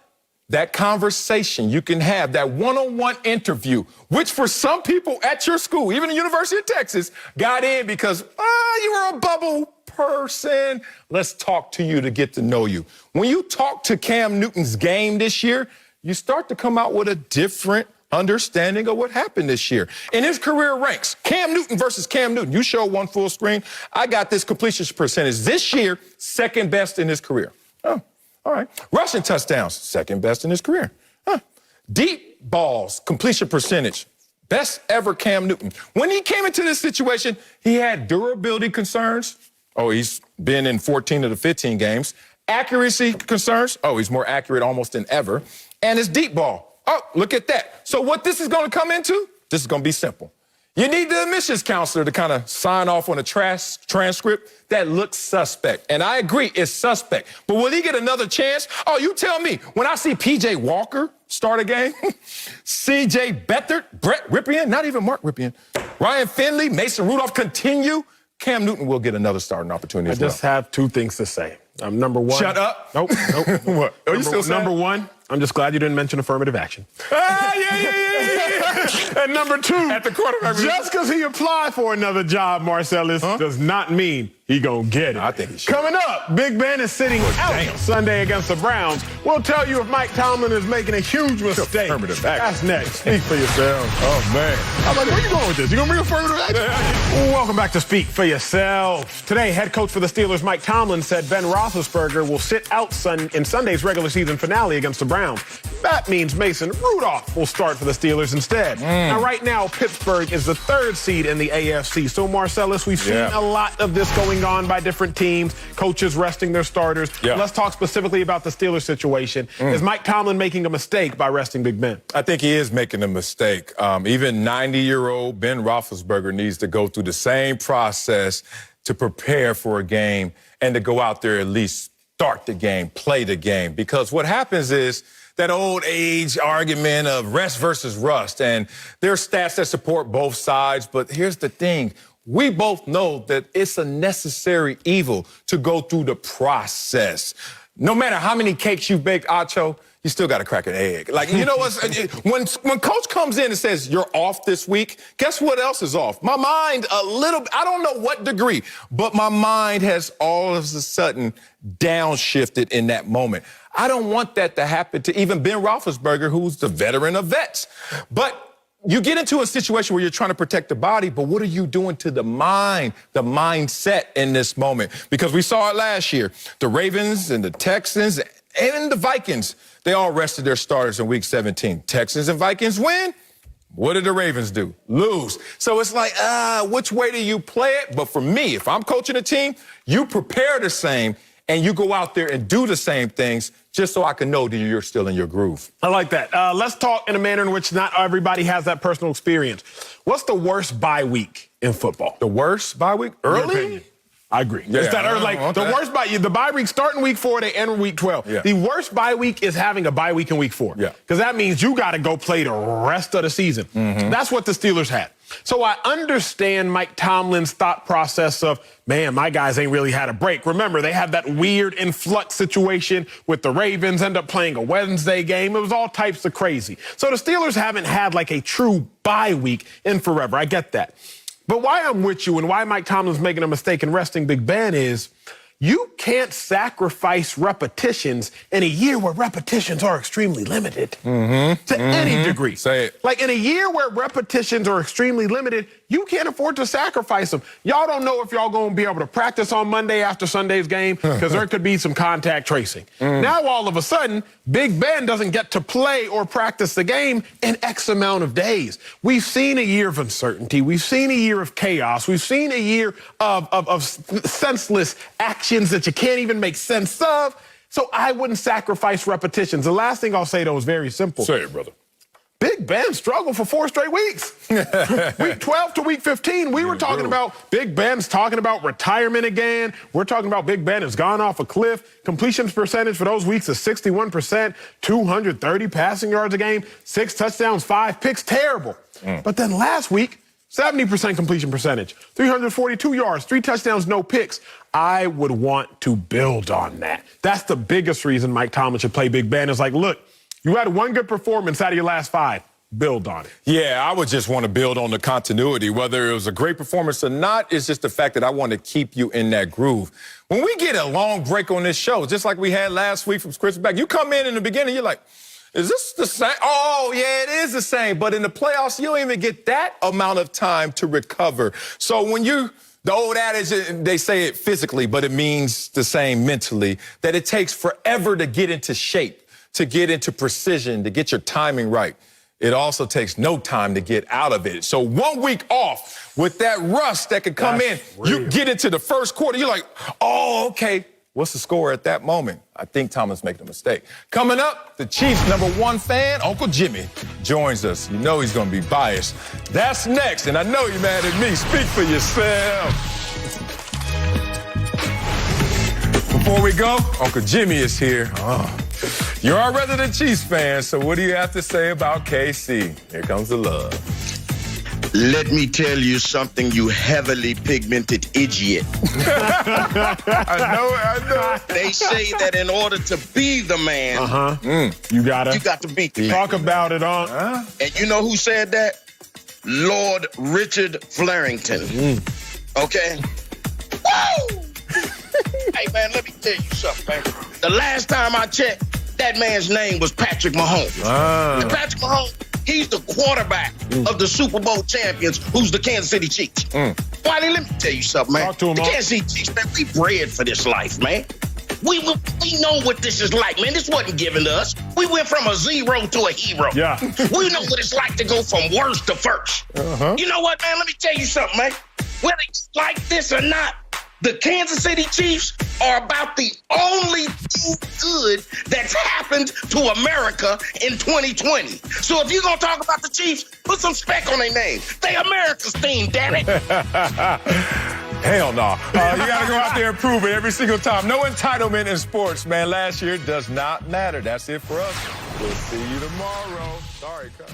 that conversation you can have, that one-on-one interview, which for some people at your school, even the University of Texas, got in because, you were a bubble person. Let's talk to you to get to know you. When you talk to Cam Newton's game this year, you start to come out with a different understanding of what happened this year. In his career ranks, Cam Newton versus Cam Newton. You show one full screen. I got this completion percentage this year, second best in his career. Oh. All right. Rushing touchdowns, second best in his career. Deep balls, completion percentage, best ever Cam Newton. When he came into this situation, he had durability concerns. Oh, he's been in 14 of the 15 games. Accuracy concerns. Oh, he's more accurate almost than ever. And his deep ball. Oh, look at that. So what this is going to come into, this is going to be simple. You need the admissions counselor to kind of sign off on a transcript that looks suspect. And I agree, it's suspect. But will he get another chance? Oh, you tell me. When I see P.J. Walker start a game, C.J. Beathard, Brett Ripien, not even Mark Ripien, Ryan Finley, Mason Rudolph continue, Cam Newton will get another starting opportunity as well. I just have two things to say. Number one. Shut up. Nope. What? Are you still saying? Number one, I'm just glad you didn't mention affirmative action. Yeah. And number two, at the quarterback, just because he applied for another job, Marcellus, does not mean he gonna get it. I think he should. Coming up, Big Ben is sitting out Sunday against the Browns. We'll tell you if Mike Tomlin is making a huge mistake. Affirmative action. That's next. Speak for yourself. Oh, man. I'm like, where you going with this? You gonna bring affirmative action? Welcome back to Speak for Yourself. Today, head coach for the Steelers, Mike Tomlin, said Ben Roethlisberger will sit out in Sunday's regular season finale against the Browns. That means Mason Rudolph will start for the Steelers instead. Now, right now, Pittsburgh is the third seed in the AFC. So, Marcellus, we've seen a lot of this going on by different teams, coaches resting their starters. Let's talk specifically about the Steelers situation. Is Mike Tomlin making a mistake by resting Big Ben? I think he is making a mistake. Even 90-year-old Ben Roethlisberger needs to go through the same process to prepare for a game and to go out there at least start the game, play the game. Because what happens is that old age argument of rest versus rust. And there are stats that support both sides. But here's the thing. We both know that it's a necessary evil to go through the process. No matter how many cakes you baked, Acho, you still got to crack an egg. Like, you know what? When coach comes in and says, you're off this week, guess what else is off? My mind I don't know what degree, but my mind has all of a sudden downshifted in that moment. I don't want that to happen to even Ben Roethlisberger, who's the veteran of vets. But you get into a situation where you're trying to protect the body, but what are you doing to the mind, the mindset in this moment? Because we saw it last year. The Ravens and the Texans and the Vikings, they all rested their starters in Week 17. Texans and Vikings win. What did the Ravens do? Lose. So it's like, which way do you play it? But for me, if I'm coaching a team, you prepare the same and you go out there and do the same things just so I can know that you're still in your groove. I like that. Let's talk in a manner in which not everybody has that personal experience. What's the worst bye week in football? The worst bye week? Early? I agree. Yeah, It's that the worst the bye week starting week 4, they end week 12. Yeah. The worst bye week is having a bye week in week 4. Yeah. Because that means you got to go play the rest of the season. Mm-hmm. That's what the Steelers had. So I understand Mike Tomlin's thought process of, man, my guys ain't really had a break. Remember, they had that weird influx situation with the Ravens, end up playing a Wednesday game. It was all types of crazy. So the Steelers haven't had like a true bye week in forever. I get that. But why I'm with you and why Mike Tomlin's making a mistake in resting Big Ben is you can't sacrifice repetitions in a year where repetitions are extremely limited to any degree. Say it. Like in a year where repetitions are extremely limited, you can't afford to sacrifice them. Y'all don't know if y'all going to be able to practice on Monday after Sunday's game because there could be some contact tracing. Now, all of a sudden, Big Ben doesn't get to play or practice the game in X amount of days. We've seen a year of uncertainty. We've seen a year of chaos. We've seen a year of senseless actions that you can't even make sense of. So I wouldn't sacrifice repetitions. The last thing I'll say, though, is very simple. Say it, brother. Big Ben struggled for 4 straight weeks. Week 12 to week 15, we were talking about Big Ben's talking about retirement again. We're talking about Big Ben has gone off a cliff. Completions percentage for those weeks is 61%, 230 passing yards a game, 6 touchdowns, 5 picks, terrible. But then last week, 70% completion percentage, 342 yards, 3 touchdowns, no picks. I would want to build on that. That's the biggest reason Mike Tomlin should play Big Ben is like, look, you had one good performance out of your last 5. Build on it. Yeah, I would just want to build on the continuity. Whether it was a great performance or not, it's just the fact that I want to keep you in that groove. When we get a long break on this show, just like we had last week from Chris back, you come in the beginning, you're like, is this the same? Oh, yeah, it is the same. But in the playoffs, you don't even get that amount of time to recover. So when the old adage, they say it physically, but it means the same mentally, that it takes forever to get into shape, to get into precision, to get your timing right. It also takes no time to get out of it. So 1 week off with that rust that could come in, you get into the first quarter, you're like, oh, okay. What's the score at that moment? I think Thomas making a mistake. Coming up, the Chiefs' #1 fan, Uncle Jimmy, joins us. You know he's going to be biased. That's next, and I know you're mad at me. Speak for yourself. Before we go, Uncle Jimmy is here. You're our resident Chiefs fan, so what do you have to say about KC? Here comes the love. Let me tell you something, you heavily pigmented idiot. I know. They say that in order to be the man, You got to beat the man. talk about it, huh? And you know who said that? Lord Richard Flarington. Okay? Woo! Hey, man, let me tell you something, man. The last time I checked, that man's name was Patrick Mahomes. And Patrick Mahomes, he's the quarterback of the Super Bowl champions, who's the Kansas City Chiefs. Wiley, let me tell you something, man. Talk to him, the Mark. Kansas City Chiefs, man, we bred for this life, man. We know what this is like, man. This wasn't given to us. We went from a zero to a hero. Yeah. We know what it's like to go from worst to first. You know what, man? Let me tell you something, man. Whether you like this or not, the Kansas City Chiefs are about the only thing good that's happened to America in 2020. So if you're going to talk about the Chiefs, put some spec on their name. They America's team, damn it. Hell no. You got to go out there and prove it every single time. No entitlement in sports, man. Last year does not matter. That's it for us. We'll see you tomorrow. Sorry, cuz.